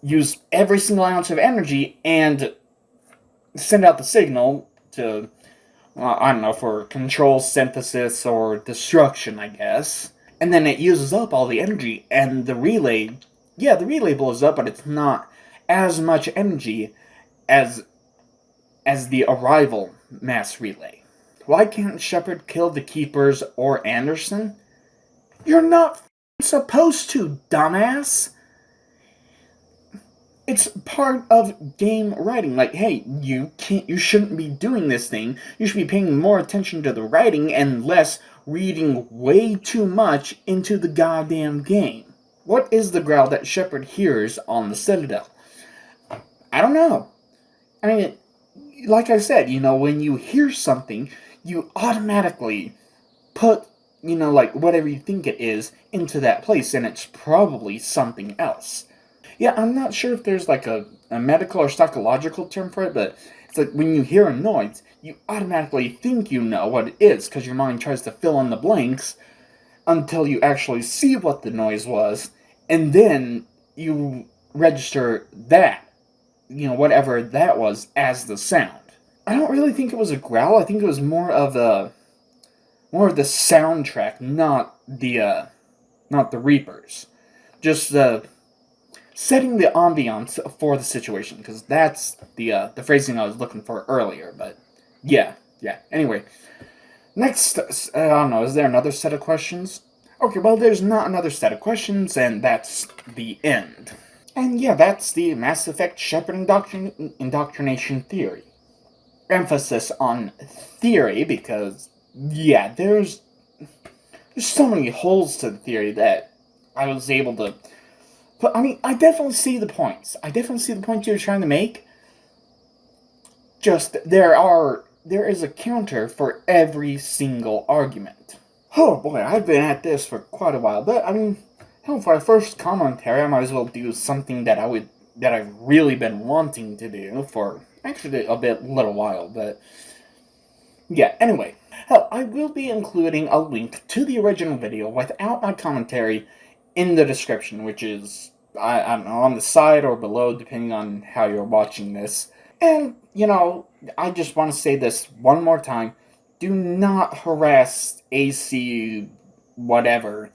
use every single ounce of energy and send out the signal to, I don't know, for control, synthesis, or destruction, I guess. And then it uses up all the energy, and the relay blows up, but it's not as much energy as the Arrival mass relay. Why can't Shepard kill the Keepers or Anderson? You're not supposed to, dumbass! It's part of game writing. Hey, you shouldn't be doing this thing. You should be paying more attention to the writing and less reading way too much into the goddamn game. What is the growl that Shepard hears on the Citadel? I don't know. I mean, like I said, when you hear something, you automatically put, whatever you think it is into that place, and it's probably something else. Yeah, I'm not sure if there's a medical or psychological term for it, but it's when you hear a noise, you automatically think you know what it is, because your mind tries to fill in the blanks until you actually see what the noise was, and then you register that, whatever that was, as the sound. I don't really think it was a growl. I think it was more of the soundtrack, not the Reapers. Just setting the ambiance for the situation, because that's the phrasing I was looking for earlier. But yeah. Anyway, next, I don't know. Is there another set of questions? Okay, well, there's not another set of questions, and that's the end. And yeah, that's the Mass Effect Shepard indoctrination theory. Emphasis on theory, because, yeah, there's so many holes to the theory that I was able to... But, I mean, I definitely see the points. I definitely see the points you're trying to make. Just there is a counter for every single argument. Oh boy, I've been at this for quite a while, but I mean, hell, for our first commentary, I might as well do something that I've really been wanting to do for actually a little while, but yeah, anyway. Hell, I will be including a link to the original video without my commentary in the description, which is, I don't know, on the side or below, depending on how you're watching this. And, you know, I just want to say this one more time. Do not harass AC whatever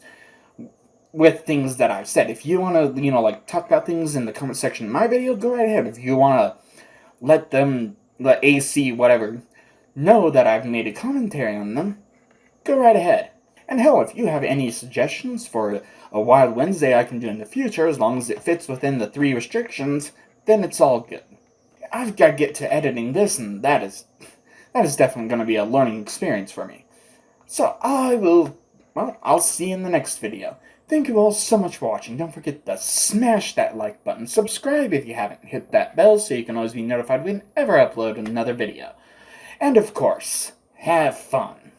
with things that I've said. If you want to, you know, like, talk about things in the comment section of my video, go right ahead. If you want to let AC whatever know that I've made a commentary on them, go right ahead. And hell, if you have any suggestions for a Wild Wednesday I can do in the future, as long as it fits within the 3 restrictions, then it's all good. I've got to get to editing this, and that is definitely going to be a learning experience for me. So I'll see you in the next video. Thank you all so much for watching. Don't forget to smash that like button, subscribe if you haven't, hit that bell so you can always be notified whenever I upload another video. And of course, have fun.